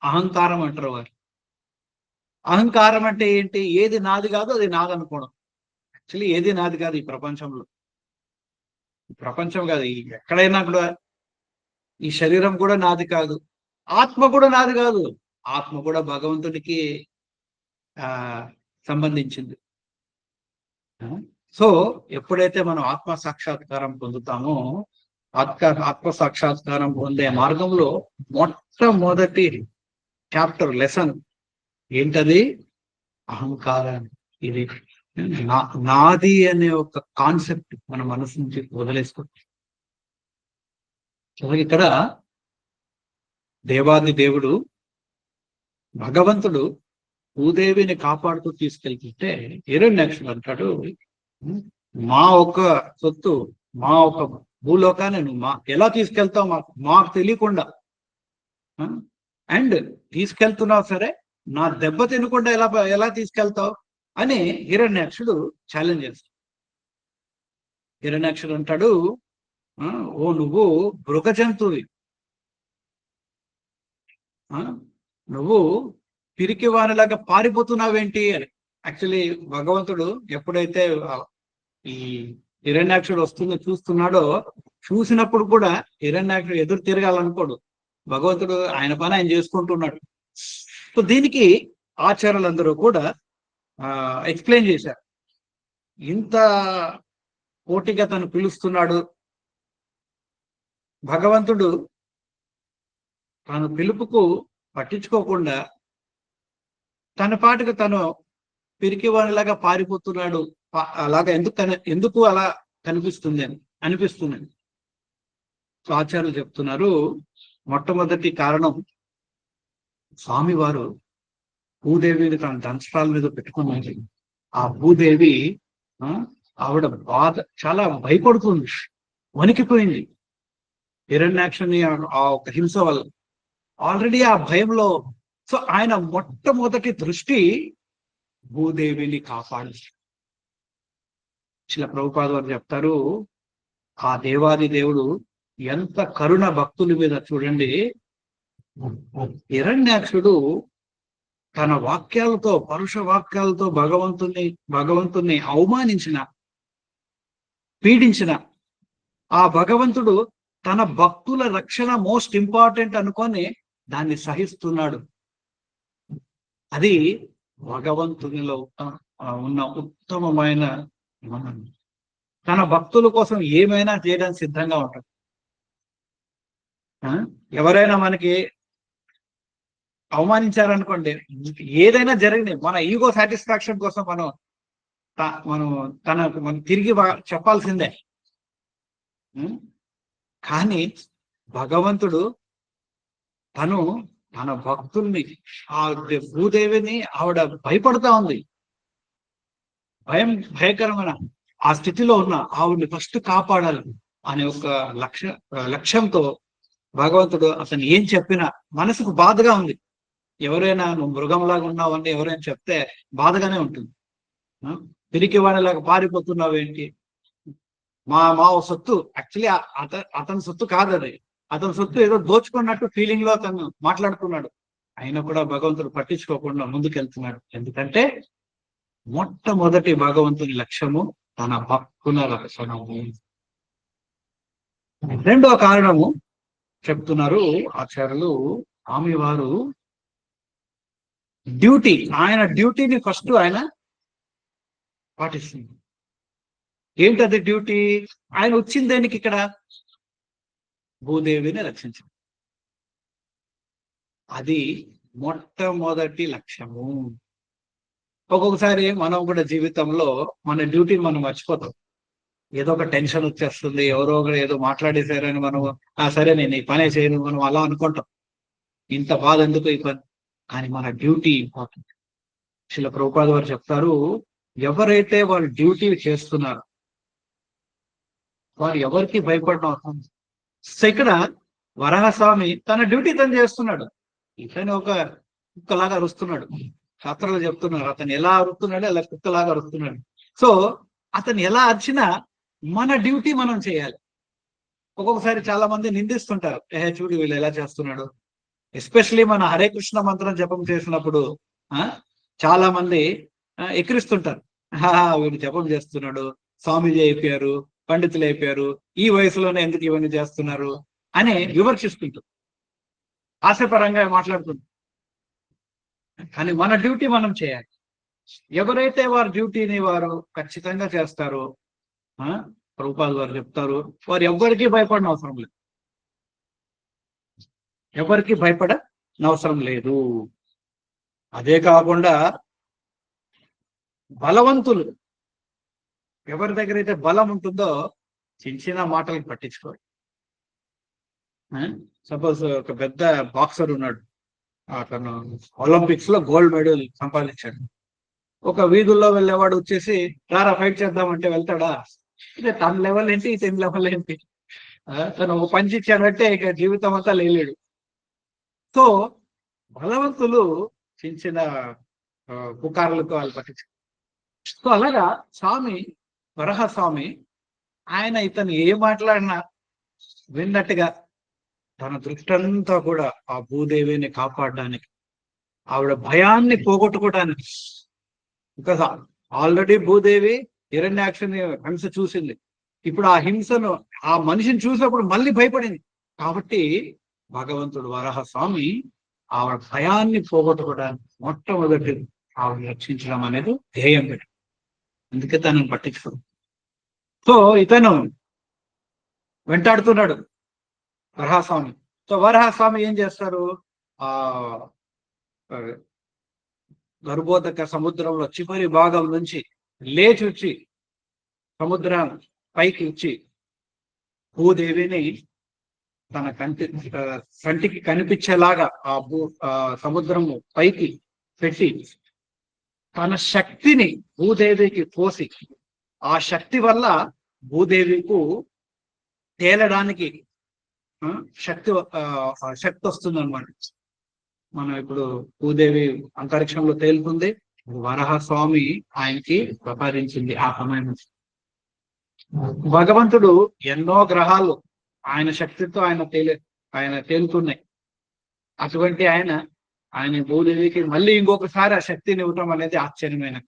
S1: అహంకారం అంటారు వారు. అహంకారం అంటే ఏంటి? ఏది నాది కాదు అది నాదనుకోవడం. యాక్చువల్లీ ఏది నాది కాదు ఈ ప్రపంచంలో. ప్రపంచం కాదు, ఎక్కడైనా కూడా ఈ శరీరం కూడా నాది కాదు, ఆత్మ కూడా నాది కాదు. ఆత్మ కూడా భగవంతుడికి సంబంధించింది. సో ఎప్పుడైతే మనం ఆత్మ సాక్షాత్కారం పొందుతామో, ఆత్మ సాక్షాత్కారం పొందే మార్గంలో మొట్టమొదటి చాప్టర్ లెసన్ ఏంటది? అహంకారం. ఇది నాది అనే ఒక కాన్సెప్ట్ మన మనసు నుంచి వదిలేసుకోవచ్చు. ఇక్కడ దేవాది దేవుడు భగవంతుడు భూదేవిని కాపాడుతూ తీసుకెళ్తుంటే హిరణ్యాక్షుడు అంటాడు, మా ఒక సొత్తు, మా ఒక భూలోకాన్ని నువ్వు ఎలా తీసుకెళ్తావు మాకు తెలియకుండా, అండ్ తీసుకెళ్తున్నావు సరే, నా దెబ్బ తినకుండా ఎలా తీసుకెళ్తావు అని హిరణ్యాక్షుడు ఛాలెంజ్ చేస్తాడు. హిరణ్యాక్షుడు అంటాడు, ఓ నువ్వు మృగ జంతువువి, నువ్వు పిరికి వానిలాగా పారిపోతున్నావేంటి అని. యాక్చువల్లీ భగవంతుడు ఎప్పుడైతే ఈ హిరణ్యాక్షుడు వస్తుందో చూస్తున్నాడో, చూసినప్పుడు కూడా హిరణ్యాక్షుడు ఎదురు తిరగాలనుకోడు. భగవంతుడు ఆయన పని ఆయన చేసుకుంటున్నాడు. సో దీనికి ఆచార్యులందరూ కూడా ఎక్స్ప్లెయిన్ చేశారు. ఇంత పోటీగా తను పిలుస్తున్నాడు, భగవంతుడు తన పిలుపుకు పట్టించుకోకుండా తన పాటుకు తను పిరికివానిలాగా పారిపోతున్నాడు. అలాగా ఎందుకు అలా అనిపిస్తుంది. ఆచార్యులు చెప్తున్నారు, మొట్టమొదటి కారణం స్వామివారు భూదేవిని తన దంస్ట్రాల మీద పెట్టుకున్నది. ఆ భూదేవి ఆవిడ చాలా భయపడుతుంది. వణికిపోయింది హిరణ్యాక్షుని ఆ ఒక హింస వల్ల. ఆల్రెడీ ఆ భయంలో. సో ఆయన మొట్టమొదటి దృష్టి భూదేవిని కాపాడు. శిల ప్రభుపాద వారు చెప్తారు, ఆ దేవాది దేవుడు ఎంత కరుణ భక్తుల మీద చూడండి. హిరణ్యాక్షుడు తన వాక్యాలతో, పరుష వాక్యాలతో భగవంతుణ్ణి అవమానించిన, పీడించిన ఆ భగవంతుడు తన భక్తుల రక్షణ మోస్ట్ ఇంపార్టెంట్ అనుకొని దాన్ని సహిస్తున్నాడు. అది భగవంతునిలో ఉన్న ఉత్తమమైన మనం. తన భక్తుల కోసం ఏమైనా చేయడానికి సిద్ధంగా ఉంటాడు. ఎవరైనా మనకి అవమానించారనుకోండి, ఏదైనా జరిగింది మన ఈగో సాటిస్ఫాక్షన్ కోసం మనం తిరిగి చెప్పాల్సిందే. కానీ భగవంతుడు తన భక్తుల్ని, ఆ భూదేవిని ఆవిడ భయపడతా ఉంది, భయంకరమైన ఆ స్థితిలో ఉన్న ఆవిడ్ని ఫస్ట్ కాపాడాలి అనే ఒక లక్ష్యంతో భగవంతుడు అతను ఏం చెప్పినా మనసుకు బాధగా ఉంది. ఎవరైనా నువ్వు మృగంలాగా ఉన్నావని ఎవరైనా చెప్తే బాధగానే ఉంటుంది. తిరిగి వాడిలాగా పారిపోతున్నావు ఏంటి, మా సొత్తు, యాక్చువల్లీ అతని సొత్తు కాదు అది, అతని సొత్తు ఏదో దోచుకున్నట్టు ఫీలింగ్ లో అతను మాట్లాడుతున్నాడు. అయినా కూడా భగవంతుడు పట్టించుకోకుండా ముందుకెళ్తున్నాడు. ఎందుకంటే మొట్టమొదటి భగవంతుని లక్ష్యము తన భక్తుల రక్షణము. రెండో కారణము చెప్తున్నారు ఆచార్యులు, స్వామివారు డ్యూటీ, ఆయన డ్యూటీని ఫస్ట్ ఆయన పాటిస్తుంది. ఏంటది డ్యూటీ? ఆయన వచ్చింది దేనికి? ఇక్కడ భూదేవిని రక్షించడం. అది మొట్టమొదటి లక్ష్యము. ఒక్కొక్కసారి మనం కూడా జీవితంలో మన డ్యూటీని మనం మర్చిపోతాం. ఏదో ఒక టెన్షన్ వచ్చేస్తుంది, ఎవరో ఒకరు ఏదో మాట్లాడేశారని మనం సరే నేను ఈ పనే చేయను మనం అలా అనుకుంటాం. ఇంత బాధ ఎందుకు ఈ పని? కానీ మన డ్యూటీ ఇంపార్టెంట్. శిల ప్రభుపాద వారు చెప్తారు, ఎవరైతే వాళ్ళు డ్యూటీ చేస్తున్నారో వారు ఎవరికి భయపడడం అవసరం. ఇక్కడ వరాహస్వామి తన డ్యూటీ తను చేస్తున్నాడు. ఇతను ఒక కుక్కలాగా అరుస్తున్నాడు. శాస్త్రాలు చెప్తున్నారు అతను ఎలా అరుస్తున్నాడు, అలా కుక్కలాగా అరుస్తున్నాడు. సో అతను ఎలా అరిచినా మన డ్యూటీ మనం చేయాలి. ఒక్కొక్కసారి చాలా మంది నిందిస్తుంటారు, చూడు వీళ్ళు ఎలా చేస్తున్నాడు. ఎస్పెషలీ మన హరే కృష్ణ మంత్రం జపం చేసినప్పుడు చాలా మంది ఎక్కిరిస్తుంటారు, వీడు జపం చేస్తున్నాడు, స్వామీజీ అయిపోయారు, పండితులు అయిపోయారు, ఈ వయసులోనే ఎందుకు ఇవన్నీ చేస్తున్నారు అని విమర్శిస్తుంటారు, ఆశపరంగా మాట్లాడుతుంటారు. కానీ మన డ్యూటీ మనం చేయాలి. ఎవరైతే వారి డ్యూటీని వారు ఖచ్చితంగా చేస్తారో, ప్రభుపాద వారు చెప్తారు, వారు ఎవ్వరికీ భయపడిన అవసరం లేదు. ఎవరికి భయపడనవసరం లేదు. అదే కాకుండా బలవంతులు, ఎవరి దగ్గర అయితే బలం ఉంటుందో చిన్న మాటలకు పట్టించుకోరు. సపోజ్ ఒక పెద్ద బాక్సర్ ఉన్నాడు, అతను ఒలింపిక్స్ లో గోల్డ్ మెడల్ సంపాదించాడు. ఒక వీధుల్లో వెళ్ళేవాడు వచ్చేసి రారా ఫైట్ చేద్దామంటే వెళ్తాడా? ఇదే తన లెవెల్ ఏంటి, ఇతని లెవెల్ ఏంటి? తను ఒక పంచి ఇచ్చాడంటే ఇక జీవితం అంతా లేలేడు. సో బలవంతులు చిన్న పుకారులతో వాళ్ళు పట్టించు. సో అలాగా స్వామి, వరాహస్వామి ఆయన ఇతను ఏం మాట్లాడినా విన్నట్టుగా తన దృష్టంతా కూడా ఆ భూదేవిని కాపాడడానికి, ఆవిడ భయాన్ని పోగొట్టుకోవడానికి. బికాస్ ఆల్రెడీ భూదేవి హిరణ్యాక్షుని హింస చూసింది. ఇప్పుడు ఆ హింసను, ఆ మనిషిని చూసినప్పుడు మళ్ళీ భయపడింది. కాబట్టి భగవంతుడు వరాహస్వామి ఆవిడ భయాన్ని పోగొట్టుకోవడానికి మొట్టమొదటి ఆవిడ రక్షించడం అనేది ధ్యేయం పెట్టి, అందుకే తనను పట్టించుకోడు. సో ఇతను వెంటాడుతున్నాడు వరాహస్వామి. సో వరాహస్వామి ఏం చేస్తారు, ఆ గర్భోదక సముద్రంలో చివరి భాగం నుంచి లేచి వచ్చి సముద్రం పైకి వచ్చి భూదేవిని తన కంటికి కనిపించేలాగా ఆ సముద్రము పైకి పెట్టి తన శక్తిని భూదేవికి పోసి, ఆ శక్తి వల్ల భూదేవికు తేలడానికి శక్తి శక్తి వస్తుంది అనమాట. మనం ఇప్పుడు భూదేవి అంతరిక్షంలో తేలుతుంది, వరాహస్వామి ఆయనకి ప్రసాదించింది ఆ సమయం. భగవంతుడు ఎన్నో గ్రహాలు ఆయన శక్తితో ఆయన తేలుతున్నాయి. అటువంటి ఆయన భూదేవికి మళ్ళీ ఇంకొకసారి ఆ శక్తిని ఇవ్వటం అనేది ఆశ్చర్యమైన.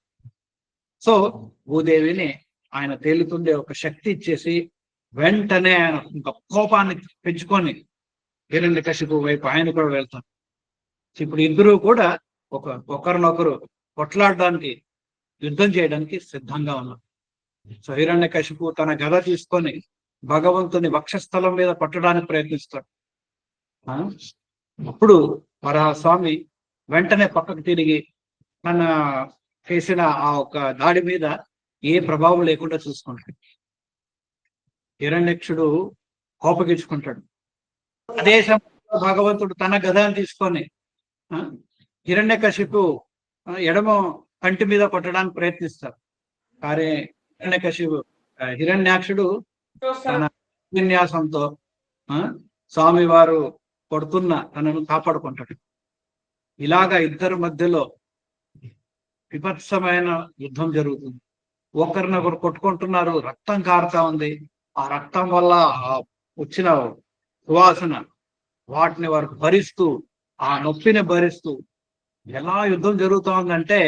S1: సో భూదేవిని ఆయన తేలుతుండే ఒక శక్తి ఇచ్చేసి వెంటనే ఆయన ఇంకా కోపాన్ని పెంచుకొని హిరణ్యకశిపు వైపు ఆయన కూడా వెళ్తారు. ఇప్పుడు ఇద్దరు కూడా ఒకరినొకరు కొట్లాడడానికి, యుద్ధం చేయడానికి సిద్ధంగా ఉన్నారు. సో హిరణ్యకశిపు తన గద తీసుకొని భగవంతుని వక్షస్థలం మీద పట్టడానికి ప్రయత్నిస్తాడు. అప్పుడు వరాహస్వామి వెంటనే పక్కకు తిరిగి తన చేసిన ఆ ఒక దాడి మీద ఏ ప్రభావం లేకుండా చూసుకుంటాడు. హిరణ్యక్షుడు కోపగించుకుంటాడు. అదే సమయంలో భగవంతుడు తన గదాన్ని తీసుకొని హిరణ్యకశిపు ఎడమ కంటి మీద కొట్టడానికి ప్రయత్నిస్తారు. కానీ హిరణ్యాక్షుడు తన విన్యాసంతో స్వామి వారు కొడుతున్న తనను కాపాడుకుంటాడు. ఇలాగా ఇద్దరి మధ్యలో విపత్సమైన యుద్ధం జరుగుతుంది. ఒకరినొకరు కొట్టుకుంటున్నారు, రక్తం కారుతా ఉంది. ఆ రక్తం వల్ల వచ్చిన సువాసన వాటిని వారు భరిస్తూ, ఆ నొప్పిని భరిస్తూ ఎలా యుద్ధం జరుగుతా ఉందంటే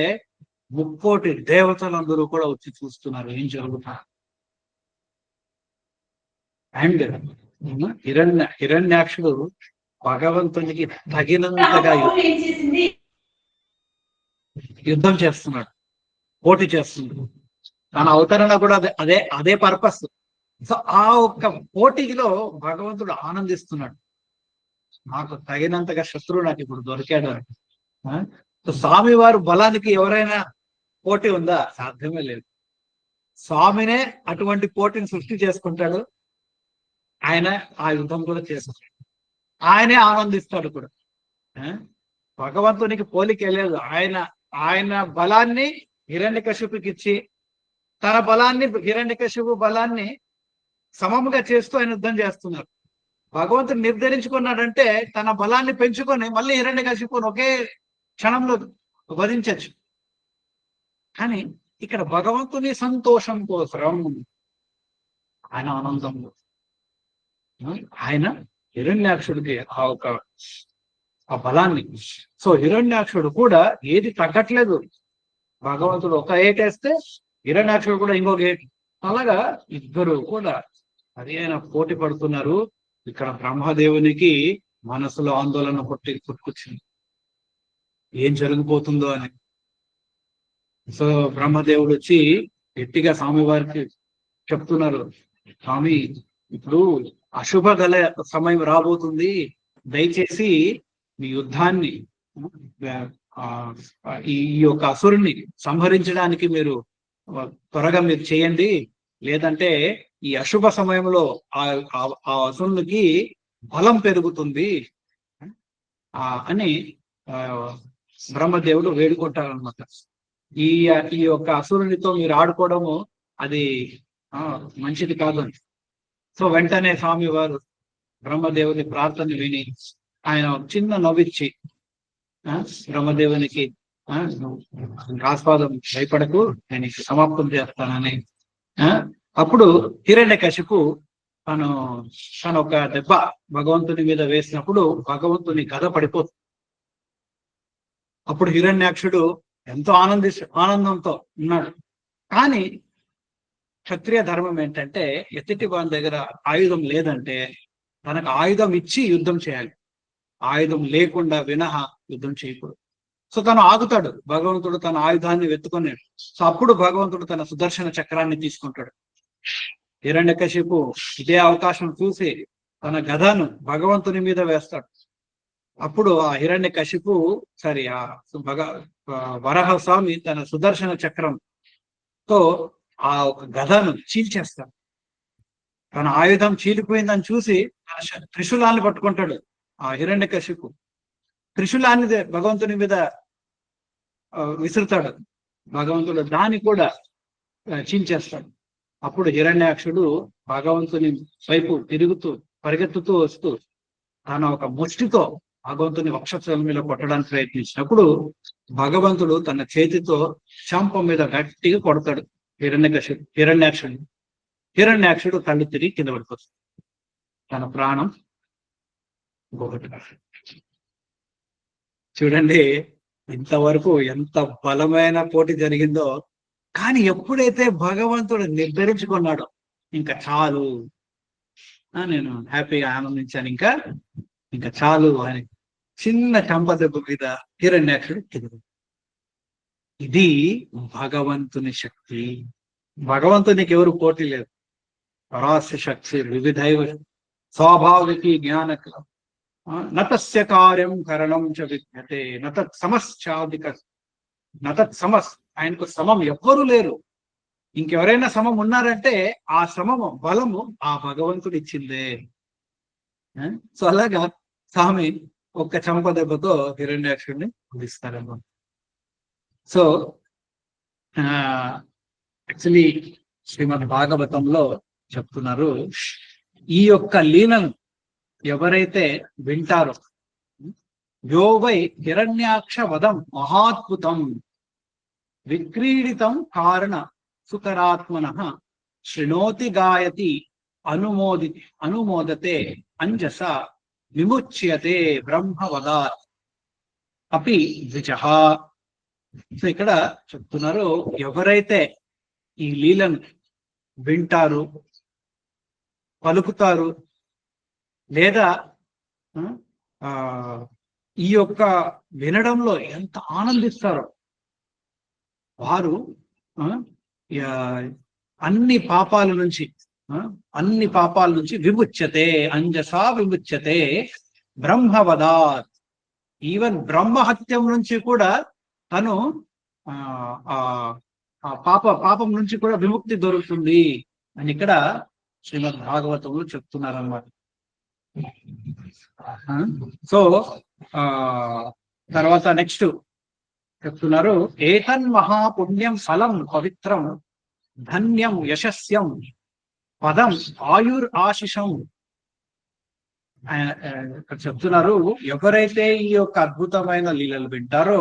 S1: 30 దేవతలందరూ కూడా వచ్చి చూస్తున్నారు ఏం జరుగుతా. అండ్ హిరణ్యాక్షుడు భగవంతునికి తగినంతగా యుద్ధం చేస్తున్నాడు, పోటీ చేస్తున్నాడు. తన అవతరణ కూడా అదే పర్పస్. సో ఆ ఒక్క పోటీలో భగవంతుడు ఆనందిస్తున్నాడు. నాకు తగినంతగా శత్రువు నాకు ఇప్పుడు దొరికాడు. స్వామివారు బలానికి ఎవరైనా పోటీ ఉందా? సాధ్యమే లేదు. స్వామినే అటువంటి పోటీని సృష్టి చేసుకుంటాడు. ఆయన ఆ యుద్ధం కూడా చేస్తాడు, ఆయనే ఆనందిస్తాడు కూడా. భగవంతునికి పోలిక లేదు. ఆయన బలాన్ని హిరణ్యకశిపుకి ఇచ్చి తన బలాన్ని హిరణ్యకశిపు బలాన్ని సమముగా చేస్తూ ఆయన యుద్ధం చేస్తున్నారు. భగవంతుడు నిర్ధారించుకున్నాడంటే తన బలాన్ని పెంచుకొని మళ్ళీ హిరణ్యకశిపుని ఒకే క్షణంలో వధించచ్చు. కానీ ఇక్కడ భగవంతుని సంతోషం కోసం, ఆయన ఆనందంలో ఆయన హిరణ్యాక్షుడికి ఆ బలాన్ని. సో హిరణ్యాక్షుడు కూడా ఏది తగ్గట్లేదు. భగవంతుడు ఒక ఏటేస్తే హిరణ్యాక్షుడు కూడా ఇంకొక ఏటు. అలాగా ఇద్దరు కూడా అది ఆయన పోటీ పడుతున్నారు. ఇక్కడ బ్రహ్మదేవునికి మనసులో ఆందోళన పుట్టుకొచ్చింది, ఏం జరిగిపోతుందో అని. సో బ్రహ్మదేవుడు వచ్చి గట్టిగా స్వామివారికి చెప్తున్నారు, స్వామి ఇప్పుడు అశుభ గల సమయం రాబోతుంది, దయచేసి మీ యుద్ధాన్ని ఈ యొక్క అసురుని సంహరించడానికి మీరు త్వరగా మీరు చేయండి, లేదంటే ఈ అశుభ సమయంలో ఆ అసురునికి బలం పెరుగుతుంది అని బ్రహ్మదేవుడు వేడుకుంటారనమాట. ఈ యొక్క అసురునితో మీరు ఆడుకోవడము అది మంచిది కాదని. సో వెంటనే స్వామి వారు బ్రహ్మదేవుని ప్రార్థన విని ఆయన చిన్న నవ్విచ్చి బ్రహ్మదేవునికి ఆస్వాదం భయపడకు, నేను సమాప్తం చేస్తానని. అప్పుడు హిరణ్యకశిపు తన ఒక దెబ్బ భగవంతుని మీద వేసినప్పుడు భగవంతుని గద పడిపోతుంది. అప్పుడు హిరణ్యాక్షుడు ఎంతో ఆనందంతో ఉన్నాడు. కానీ క్షత్రియ ధర్మం ఏంటంటే ఎత్తిటి వాని దగ్గర ఆయుధం లేదంటే తనకు ఆయుధం ఇచ్చి యుద్ధం చేయాలి, ఆయుధం లేకుండా వినహ యుద్ధం చేయకూడదు. సో తను ఆగుతాడు. భగవంతుడు తన ఆయుధాన్ని వెతుకున్నాడు. సో అప్పుడు భగవంతుడు తన సుదర్శన చక్రాన్ని తీసుకుంటాడు. హిరణ్యకశిపు ఇదే అవకాశం చూసి తన గదను భగవంతుని మీద వేస్తాడు. అప్పుడు ఆ హిరణ్యకశిపు వరాహస్వామి తన సుదర్శన చక్రంతో ఆ ఒక గదను చీల్చేస్తాడు. తన ఆయుధం చీలిపోయిందని చూసి త్రిశూలాన్ని పట్టుకుంటాడు ఆ హిరణ్యకశిపు. త్రిశూలాన్ని భగవంతుని మీద విసురుతాడు. భగవంతుడు దాన్ని కూడా చీల్చేస్తాడు. అప్పుడు హిరణ్యాక్షుడు భగవంతుని వైపు తిరుగుతూ పరిగెత్తుతూ వస్తూ తన ఒక ముష్టితో భగవంతుని వక్షస్థలం మీద కొట్టడానికి ప్రయత్నించినప్పుడు భగవంతుడు తన చేతితో శాంపం మీద గట్టిగా కొడతాడు హిరణ్యాక్షుడు. హిరణ్యాక్షుడు కళ్ళు తిరిగి కింద పడిపోతాడు. తన ప్రాణం ఒకటి. చూడండి ఇంతవరకు ఎంత బలమైన పోటీ జరిగిందో. కానీ ఎప్పుడైతే భగవంతుడు నిర్ధరించుకున్నాడో ఇంకా చాలు, నేను హ్యాపీగా ఆనందించాను, ఇంకా చాలు అని చిన్న చంప దెబ్బ మీద హిరణ్యాక్షుడు తిరుగు. ఇది భగవంతుని శక్తి. భగవంతునికి ఎవరు పోటీ లేదు. పరాస్య శక్తి వివిధైవ స్వాభావికి జ్ఞానక నతస్య కార్యం కరణం చ విద్యతే నతత్ సమశ్చాదిక నతత్ సమస్. ఆయనకు సమం ఎవ్వరూ లేరు. ఇంకెవరైనా సమం ఉన్నారంటే ఆ సమము బలము ఆ భగవంతుడు ఇచ్చిందే. సో అలాగా స్వామి ఒక్క చంప దెబ్బతో హిరణ్యాక్షుడిని ఉదిస్తారన్నమాట. సో యాక్చువల్లీ శ్రీమద్ భాగవతంలో చెప్తున్నారు, ఈ యొక్క లీలను ఎవరైతే వింటారో, యో వై హిరణ్యాక్ష వదం మహాద్భుతం విక్రీడితం కారణ సుకరాత్మన శృణోతి గాయతి అనుమోదతే అంజస విముచ్యతే బ్రహ్మవదాత్ అపి ద్విజః. సో ఇక్కడ చెప్తున్నారు, ఎవరైతే ఈ లీలను వింటారు, పలుకుతారు, లేదా ఈ యొక్క వినడంలో ఎంత ఆనందిస్తారో వారు అన్ని పాపాల నుంచి విముచ్యతే అంజసా విముచ్యతే బ్రహ్మవదాత్. ఈవెన్ బ్రహ్మహత్యం నుంచి కూడా తను పాపం నుంచి కూడా విముక్తి దొరుకుతుంది అని ఇక్కడ శ్రీమద్ భాగవతంలో చెప్తున్నారన్నమాట. సో తర్వాత నెక్స్ట్ చెప్తున్నారు, ఏతన్ మహాపుణ్యం ఫలం పవిత్రం ధన్యం యశస్యం పదం ఆయుర్ ఆశిషం. చెప్తున్నారు, ఎవరైతే ఈ యొక్క అద్భుతమైన లీలలు వింటారో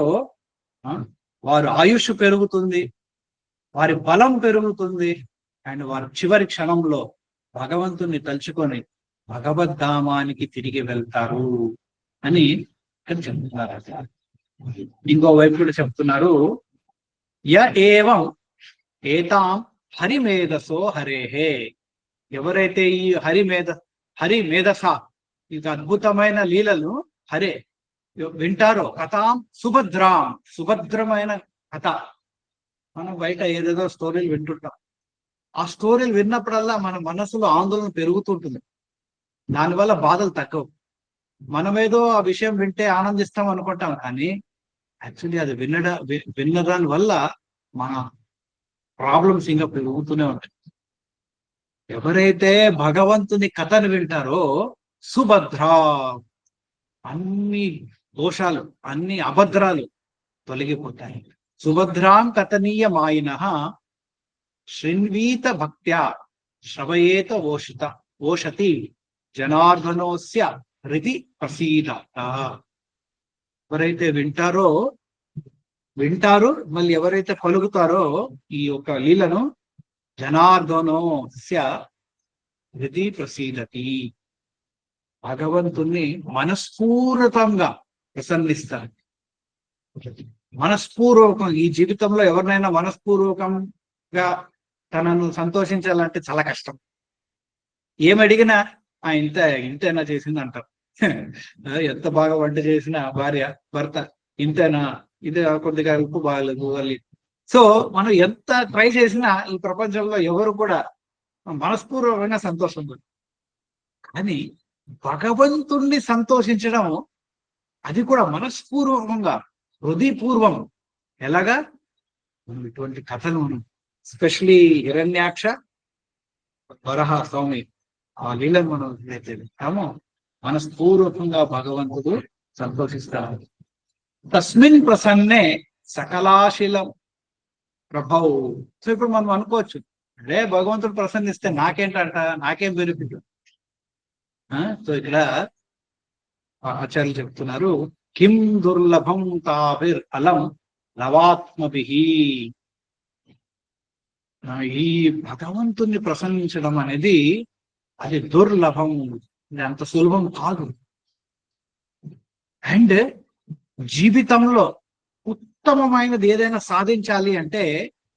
S1: వారు ఆయుష్ పెరుగుతుంది, వారి బలం పెరుగుతుంది, అండ్ వారు చివరి క్షణంలో భగవంతుని తలుచుకొని భగవద్ధామానికి తిరిగి వెళ్తారు అని ఇక్కడ చెప్తున్నారు. ఇంకోవైపు కూడా చెప్తున్నారు, య ఏవం ఏతాం హరిమేధసో హరేహే. ఎవరైతే ఈ హరిమేధస ఈ అద్భుతమైన లీలను హరే వింటారో, కథాం సుభద్రమైన కథ. మనం బయట ఏదేదో స్టోరీలు వింటుంటాం. ఆ స్టోరీలు విన్నప్పుడల్లా మన మనసులో ఆందోళన పెరుగుతుంటుంది, దానివల్ల బాధలు తగ్గవు. మనమేదో ఆ విషయం వింటే ఆనందిస్తాం అనుకుంటాం, కానీ యాక్చువల్లీ అది వినడాని వల్ల మన ప్రాబ్లమ్స్ ఇంకా పెరుగుతూనే ఉంటాయి. ఎవరైతే భగవంతుని కథను వింటారో సుభద్ర, అన్ని దోషాలు, అన్ని అభద్రాలు తొలగిపోతాయి. సుభద్రాం కథనీయ మాయిన శృణ్వీత భక్త్యా శ్రవయేత ఓషతి జనార్దనోస్య హృది ప్రసీదత. ఎవరైతే వింటారు మళ్ళీ ఎవరైతే పలుకుతారో ఈ యొక్క లీలను, జనార్దనోస్య హృది ప్రసీదతి, భగవంతుణ్ణి మనస్ఫూర్తంగా ప్రసన్నిస్తారు. మనస్పూర్వకం ఈ జీవితంలో ఎవరినైనా మనస్పూర్వకంగా తనను సంతోషించాలంటే చాలా కష్టం. ఏమడిగినా ఇంతేనా చేసింది అంటారు. ఎంత బాగా వంట చేసినా భర్త ఇంతేనా, ఇది కొద్దిగా ఉప్పు బాగలేదు వాళ్ళు. సో మనం ఎంత ట్రై చేసినా ఈ ప్రపంచంలో ఎవరు కూడా మనస్పూర్వకంగా సంతోషం. కానీ భగవంతుణ్ణి సంతోషించడం అది కూడా మనస్పూర్వకంగా, హృదయపూర్వం. ఎలాగా ఇటువంటి కథలు మనం ఎస్పెషలీ హిరణ్యాక్ష వరహ స్వామి ఆ లీలను మనం వింటామో మనస్పూర్వకంగా భగవంతుడు సంతోషిస్తాడు. తస్మిన్ ప్రసన్నే సకలాశీలం ప్రభౌ. సో ఇప్పుడు మనం అనుకోవచ్చు, అదే భగవంతుడు ప్రసన్నిస్తే నాకేంటంట, నాకేం బెనిఫిట్? సో ఇక్కడ ఆచార్యులు చెప్తున్నారు, కిం దుర్లభం తావిర్ అలం నవాత్మభిహి. ఈ భగవంతుణ్ణి ప్రసన్నించడం అనేది అది దుర్లభం, అంత సులభం కాదు. అండ్ జీవితంలో ఉత్తమమైనది ఏదైనా సాధించాలి అంటే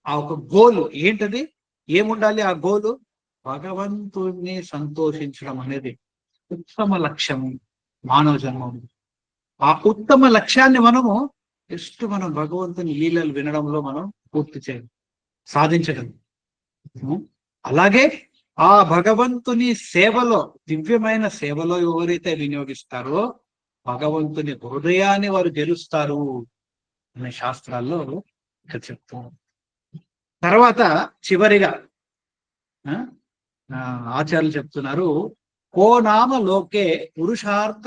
S1: ఆ ఒక గోలు ఏంటది, ఏముండాలి ఆ గోలు? భగవంతుణ్ణి సంతోషించడం అనేది ఉత్తమ లక్ష్యం మానవ జన్మం. ఆ ఉత్తమ లక్ష్యాన్ని మనము జస్ట్ మనం భగవంతుని లీలలు వినడంలో మనం పూర్తి చేయాలి, సాధించగలం. అలాగే ఆ భగవంతుని సేవలో, దివ్యమైన సేవలో ఎవరైతే వినియోగిస్తారో భగవంతుని హృదయాన్ని వారు గెలుస్తారు అనే శాస్త్రాల్లో ఇక్కడ చెప్తారు. తర్వాత చివరిగా ఆచార్యులు చెప్తున్నారు, కో నామ లోకే పురుషార్థ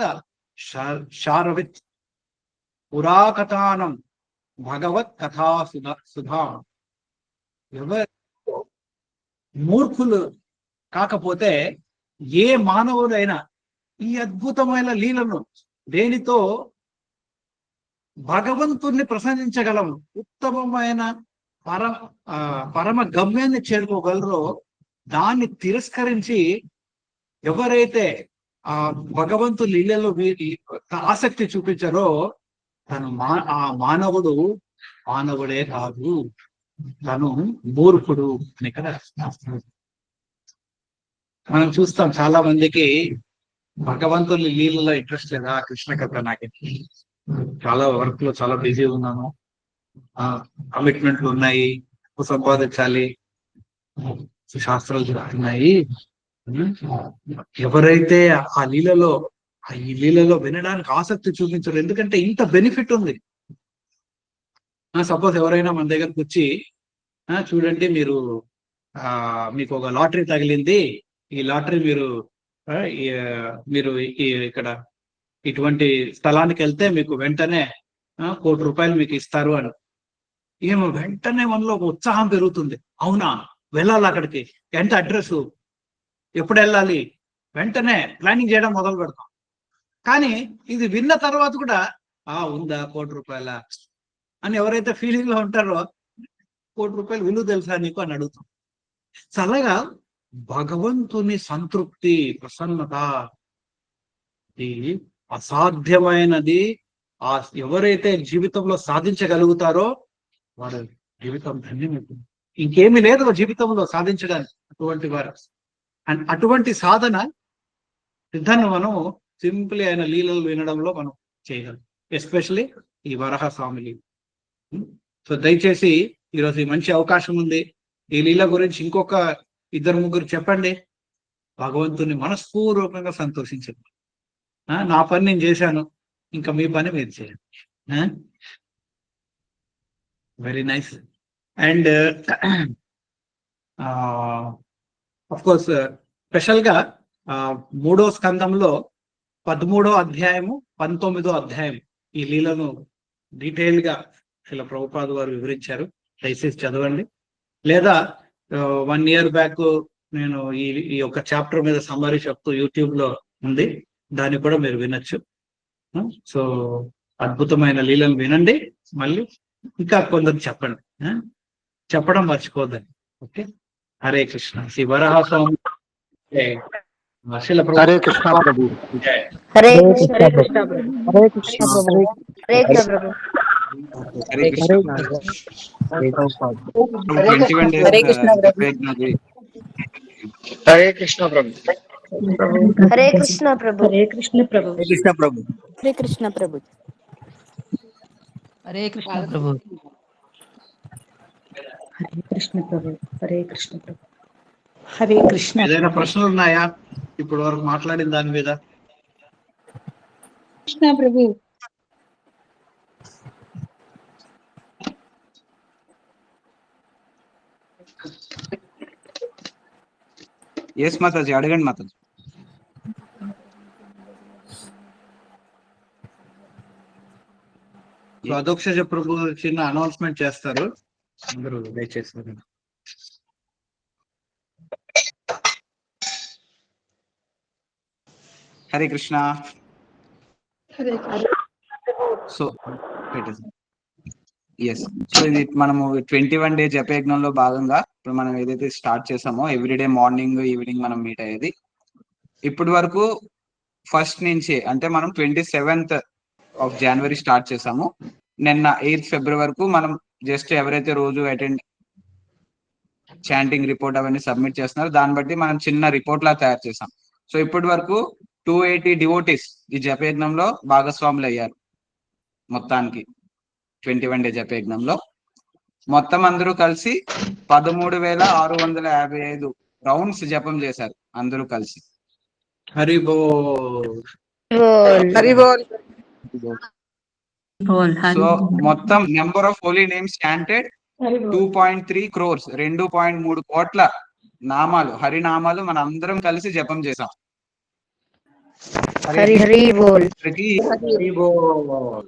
S1: శారవిత్ పురాకథానం భగవత్ కథా సుధా. ఎవరు మూర్ఖులు కాకపోతే ఏ మానవుడైనా ఈ అద్భుతమైన లీలను దేనితో భగవంతుణ్ణి ప్రసన్నించగలము, ఉత్తమమైన పరమ గమ్యాన్ని చేరుకోగలరో దాన్ని తిరస్కరించి ఎవరైతే ఆ భగవంతుని లీలలో ఆసక్తి చూపించారో తను ఆ మానవుడు మానవుడే కాదు, తను మూర్ఖుడు అని కదా. మనం చూస్తాం చాలా మందికి భగవంతుని లీలలో ఇంట్రెస్ట్ లేదా, కృష్ణ కథ నాకు చాలా వర్క్ లో చాలా బిజీ ఉన్నాను, కమిట్మెంట్లు ఉన్నాయి, సంపాదించాలి, శాస్త్రాలు జరుగుతున్నాయి. ఎవరైతే ఆ లీలలో ఈ లీలలో వినడానికి ఆసక్తి చూపించరు, ఎందుకంటే ఇంత బెనిఫిట్ ఉంది. సపోజ్ ఎవరైనా మన దగ్గరకు వచ్చి చూడండి మీరు మీకు ఒక లాటరీ తగిలింది, ఈ లాటరీ మీరు ఇక్కడ ఇటువంటి స్థలానికి వెళ్తే మీకు వెంటనే ₹1 కోటి మీకు ఇస్తారు అని. ఏమో వెంటనే మనలో ఒక ఉత్సాహం పెరుగుతుంది. అవునా, వెళ్ళాలి అక్కడికి, ఎంత అడ్రస్, ఎప్పుడు వెళ్ళాలి, వెంటనే ప్లానింగ్ చేయడం మొదలు పెడతాం. కానీ ఇది విన్న తర్వాత కూడా ఉందా ₹1 కోటి అని ఎవరైతే ఫీలింగ్ లో ఉంటారో, ₹1 కోటి విలువ తెలుసా నీకు అని అడుగుతాం. అలాగా భగవంతుని సంతృప్తి, ప్రసన్నత అసాధ్యమైనది. ఎవరైతే జీవితంలో సాధించగలుగుతారో వారి జీవితం ధన్యమవుతుంది. ఇంకేమీ లేదు జీవితంలో సాధించడానికి అటువంటి వారు. అండ్ అటువంటి సాధన సిద్ధాన్ని మనం సింపుల్ అయిన లీలలు వినడంలో మనం చేయగలం, ఎస్పెషలీ ఈ వరాహ స్వామి లీల. సో దయచేసి ఈరోజు ఈ మంచి అవకాశం ఉంది, ఈ లీల గురించి ఇంకొక 2-3 చెప్పండి. భగవంతుని మనస్పూర్వకంగా సంతోషించండి. నా పని నేను చేశాను, ఇంకా మీ పని మీరు చేయండి. Very nice. And of course special గా 3వ స్కందంలో 13వ అధ్యాయము 19వ అధ్యాయం ఈ లీలను డీటెయిల్ గా శ్రీల ప్రభుపాద వారు వివరించారు. దయచేసి చదవండి. లేదా 1 year బ్యాక్ నేను ఈ యొక్క చాప్టర్ మీద సమ్మరీ చెప్తూ యూట్యూబ్ లో ఉంది, దాన్ని కూడా మీరు వినొచ్చు. సో అద్భుతమైన లీలను వినండి, మళ్ళీ ఇంకా కొందరు చెప్పండి, చెప్పడం మర్చిపోద్దని. ఓకే, హరే కృష్ణ. శ్రీ వరాహ స్వామి
S2: హరే కృష్ణ ప్రభు.
S3: హరే కృష్ణ ప్రభు. హరే కృష్ణ ప్రభు. హరే కృష్ణ ప్రభు.
S2: హరే కృష్ణ
S3: హరే కృష్ణ ప్రభు.
S2: హరే కృష్ణ ప్రభు.
S3: హరే కృష్ణ ప్రభు.
S4: హరే కృష్ణ ప్రభు.
S2: హరే కృష్ణ ప్రభు.
S3: హరే కృష్ణ ప్రభు.
S4: హరే కృష్ణ ప్రభు. హరే కృష్ణ ప్రభు. హరే కృష్ణ ప్రభు. హరే కృష్ణ.
S1: ఏదైనా ప్రశ్నలు ఉన్నాయా ఇప్పుడు వరకు మాట్లాడిన దాని మీద?
S4: కృష్ణ ప్రభు.
S2: ఎస్ మాతాజీ, అడగండి మాతాజీ.
S1: అధ్యక్ష ప్రభు చిన్న అనౌన్స్మెంట్ చేస్తారు, అందరూ దయచేసి.
S2: Hare Krishna. So yes, so ఇది మనము 21 డే జపయజ్ఞంలో భాగంగా ఇప్పుడు మనం ఏదైతే స్టార్ట్ చేసామో ఎవ్రీడే మార్నింగ్ ఈవినింగ్ మనం మీట్ అయ్యేది. ఇప్పటి వరకు ఫస్ట్ నుంచి అంటే మనం 27th ఆఫ్ జనవరి స్టార్ట్ చేసాము. నిన్న 8th ఫిబ్రవరి వరకు మనం జస్ట్ ఎవరైతే రోజు అటెండ్ చాంటింగ్ రిపోర్ట్ అవన్నీ సబ్మిట్ చేస్తున్నారో దాన్ని బట్టి మనం చిన్న రిపోర్ట్ లా తయారు చేసాం. సో ఇప్పటి వరకు 280 డివోటీస్ ఈ జపయజ్ఞంలో భాగస్వాములు అయ్యారు. మొత్తానికి 21 డే జపయజ్ఞంలో మొత్తం అందరూ కలిసి 13,655 రౌండ్స్ జపం చేశారు అందరూ కలిసి.
S1: హరి బోల్.
S3: హరి బోల్.
S2: సో మొత్తం number of holy names chanted 2.3 crores, 2.3 కోట్ల నామాలు, హరినామాలు మన అందరం కలిసి జపం చేసాం.
S3: హరి హరి బోల్.
S1: హరి బోల్.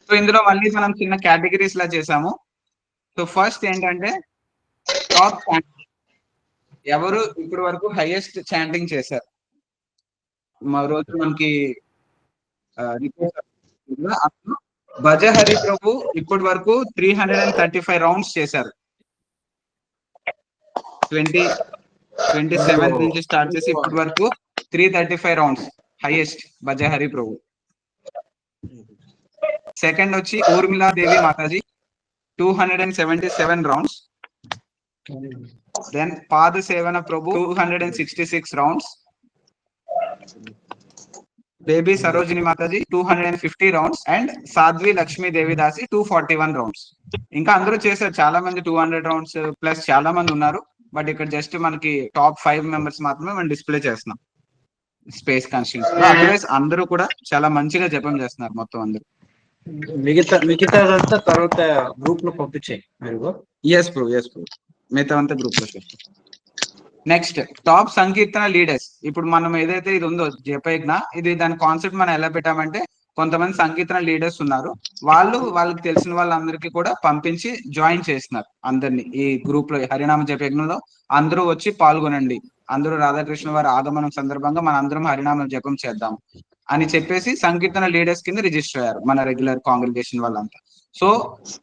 S2: సో ఇందులో మళ్ళీ మనం చిన్న కేటగిరీస్ లా చేసాము. సో ఫస్ట్ ఏంటంటే టాప్ ఎవరు ఇప్పటి వరకు హైయెస్ట్ చాంటింగ్ చేశారు. మా రోజు మనకి భజ హరి ప్రభు ఇప్పటి వరకు 335 రౌండ్స్ చేశారు. 27 నుంచి స్టార్ట్ చేసి ఇప్పటి వరకు 335 రౌండ్స్ హైయెస్ట్ భజ హరి ప్రభు. సెకండ్ వచ్చి Urmila Devi Mataji 277 rounds. Then Pada Sevana Prabhu 266 rounds. Baby Sarojini Mataji 250 rounds and Sadhvi Lakshmi Devidasi 241 rounds. ఇంకా అందరూ చేశారు, చాలా మంది 200 రౌండ్స్ ప్లస్ చాలా మంది ఉన్నారు. బట్ ఇక్కడ జస్ట్ మనకి టాప్ 5 మెంబర్స్ మాత్రమే మనం డిస్ప్లే చేస్తున్నాం స్పేస్ కన్స్ట్రెంట్స్. అదర్వైజ్ అందరూ కూడా చాలా మంచిగా జపం చేస్తున్నారు మొత్తం అందరూ.
S1: మిగతాదంతా తర్వాత గ్రూప్ లో పంపించాయి మీరు.
S2: ఎస్ బ్రో, మిగతా అంతా గ్రూప్ లో. నెక్స్ట్ టాప్ సంకీర్తన లీడర్స్. ఇప్పుడు మనం ఏదైతే ఇది ఉందో జపయజ్ఞ, ఇది దాని కాన్సెప్ట్ మనం ఎలా పెట్టామంటే కొంతమంది సంకీర్తన లీడర్స్ ఉన్నారు, వాళ్ళకి తెలిసిన వాళ్ళందరికీ కూడా పంపించి జాయిన్ చేస్తున్నారు అందరినీ ఈ గ్రూప్ లో. హరినామ జపయజ్ఞంలో అందరూ వచ్చి పాల్గొనండి, అందరూ రాధాకృష్ణ వారి ఆగమనం సందర్భంగా మన అందరం హరినామ జపం చేద్దాం అని చెప్పేసి సంకీర్తన లీడర్స్ కింద రిజిస్టర్ అయ్యారు మన రెగ్యులర్ కాంగ్రిగేషన్ వాళ్ళంతా. సో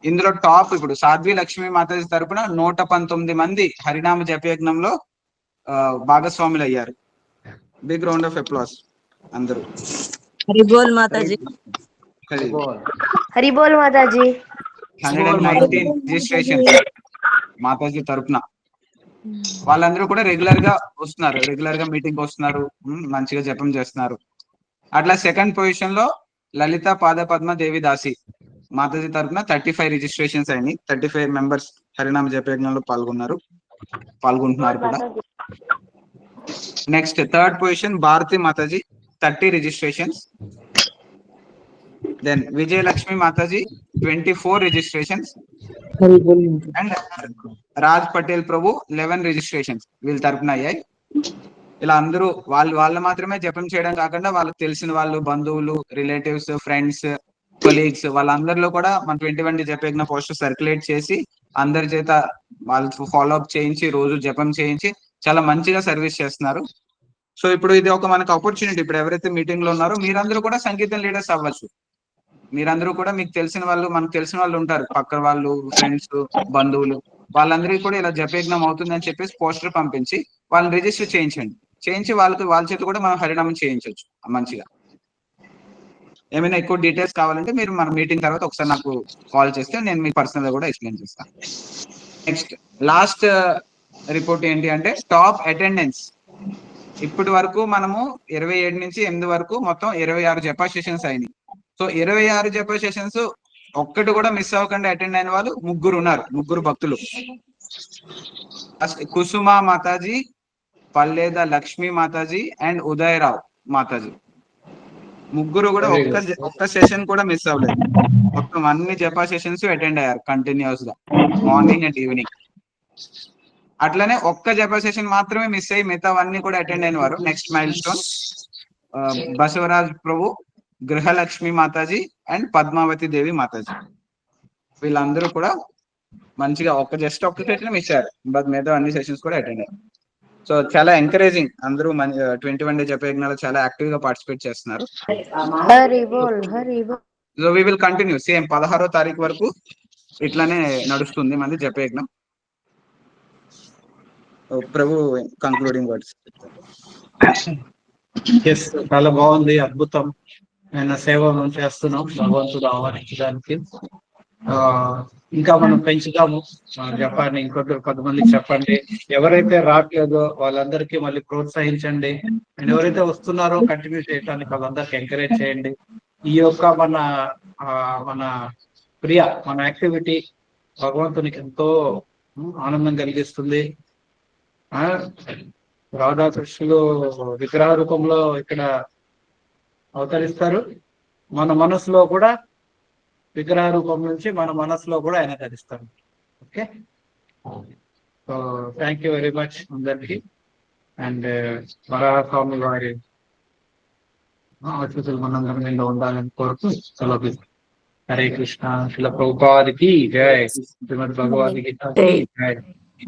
S2: ఇందులో టాప్ ఇప్పుడు సాధ్వి లక్ష్మీ మాతాజీ తరపున 119 మంది హరినామ జపయజ్ఞంలో భాగస్వాములు అయ్యారు. బిగ్ రౌండ్ ఆఫ్ అప్లాస్ అందరూ.
S3: హరి బోల్ మాతాజీ. హరి బోల్ మాతాజీ.
S2: 119 రిజిస్ట్రేషన్స్ మాతాజీ తరపున. వాళ్ళందరూ కూడా రెగ్యులర్ గా వస్తున్నారు, రెగ్యులర్ గా మీటింగ్ వస్తున్నారు, మంచిగా జపం చేస్తున్నారు. అట్లా సెకండ్ పొజిషన్ లో లలిత పాద పద్మ దేవి దాసి మాతాజీ తరపున 35 రిజిస్ట్రేషన్స్ అయినాయి. 35 మెంబర్స్ హరినామ జపయజ్ఞంలో పాల్గొంటున్నారు కూడా. Next third position Bharati mataji 30 registrations. Then Vijayalakshmi mataji 24 registrations and Raj Patel prabhu 11 registrations వీళ్ళ తరపున అయ్యాయి. ఇలా అందరూ వాళ్ళు మాత్రమే జపం చేయడం కాకుండా వాళ్ళకి తెలిసిన వాళ్ళు, బంధువులు, రిలేటివ్స్, ఫ్రెండ్స్, కొలీగ్స్ వాళ్ళందరిలో కూడా మన 21 డే జపయజ్ఞ పోస్టర్ సర్క్యులేట్ చేసి అందరి చేత వాళ్ళతో ఫాలో అప్ చేయించి రోజు జపం చేయించి చాలా మంచిగా సర్వీస్ చేస్తున్నారు. సో ఇప్పుడు ఇది ఒక మనకు ఆపర్చునిటీ. ఇప్పుడు ఎవరైతే మీటింగ్ లో ఉన్నారో మీరందరూ కూడా సంగీతం లీడర్స్ అవ్వచ్చు. మీరందరూ కూడా మీకు తెలిసిన వాళ్ళు, మనకు తెలిసిన వాళ్ళు ఉంటారు, పక్క వాళ్ళు, ఫ్రెండ్స్, బంధువులు, వాళ్ళందరికీ కూడా ఇలా జపయజ్ఞం అవుతుందని చెప్పేసి పోస్టర్ పంపించి వాళ్ళని రిజిస్టర్ చేయించి వాళ్ళ చేత కూడా మనం హరినామం చేయించవచ్చు మంచిగా. ఏమైనా ఎక్కువ డీటెయిల్స్ కావాలంటే మీరు మన మీటింగ్ తర్వాత ఒకసారి నాకు కాల్ చేస్తే నేను మీకు పర్సనల్ గా కూడా ఎక్స్ప్లెయిన్ చేస్తాను. నెక్స్ట్ లాస్ట్ రిపోర్ట్ ఏంటి అంటే టాప్ అటెండెన్స్. ఇప్పటి వరకు మనము 27 నుంచి 8 వరకు మొత్తం 26 జపా సెషన్స్ అయినాయి. సో 26 జపా సెషన్స్ ఒక్కటి కూడా మిస్ అవ్వకుండా అటెండ్ అయిన వాళ్ళు 3 ఉన్నారు, 3 భక్తులు. కుసుమ మాతాజీ, పల్లేద లక్ష్మీ మాతాజీ అండ్ ఉదయరావు మాతాజీ 3 కూడా ఒక్క సెషన్ కూడా మిస్ అవ్వలేదు. మొత్తం అన్ని జపా సెషన్స్ అటెండ్ అయ్యారు కంటిన్యూస్ గా మార్నింగ్ అండ్ ఈవినింగ్. అట్లనే ఒక్క జపా సెషన్ మాత్రమే మిస్ అయ్యి మిగతావన్నీ కూడా అటెండ్ అయిన వారు. Next milestone Basavaraj Prabhu, Gruhalakshmi Mataji and Padmavati Devi Mataji. వీళ్ళందరూ కూడా మంచిగా ఒక్క సెషన్ మిస్ అయ్యారు, బట్ మిగతా అన్ని సెషన్స్ కూడా అటెండ్ అయ్యారు. సో చాలా ఎంకరేజింగ్, అందరూ 21 డే జపయజ్ఞాలు చాలా యాక్టివ్ గా పార్టిసిపేట్ చేస్తున్నారు.
S3: Hari Bol Hari Bol.
S2: So we will continue same 16వ తారీఖు వరకు ఇట్లానే నడుస్తుంది మంది జపయజ్ఞం. Prabhu concluding words.
S1: ఎస్, చాలా బాగుంది, అద్భుతం. ఆయన సేవ మనం చేస్తున్నాం భగవంతుడు ఆహ్వానించడానికి. ఇంకా మనం పెంచుదాము జపాన్ని, కొంతమందికి చెప్పండి. ఎవరైతే రావట్లేదో వాళ్ళందరికీ మళ్ళీ ప్రోత్సహించండి. అండ్ ఎవరైతే వస్తున్నారో కంటిన్యూ చేయడానికి వాళ్ళందరికీ ఎంకరేజ్ చేయండి. ఈ యొక్క మన మన యాక్టివిటీ భగవంతునికి ఎంతో ఆనందం కలిగిస్తుంది. రాధాకృష్ణులు విగ్రహ రూపంలో ఇక్కడ అవతరిస్తారు. మన మనసులో కూడా విగ్రహ రూపం నుంచి మన మనసులో కూడా ఆయన ధరిస్తారు. Okay, so thank you very much అందరికి. అండ్ వరాహస్వామి వారి ఆశీస్సులు మనందరం మీద ఉండాలని కోరుతూ సెలవు. హరే కృష్ణ. శిల ప్రభుపాదికి జై. శ్రీమద్ భగవద్గీత జై.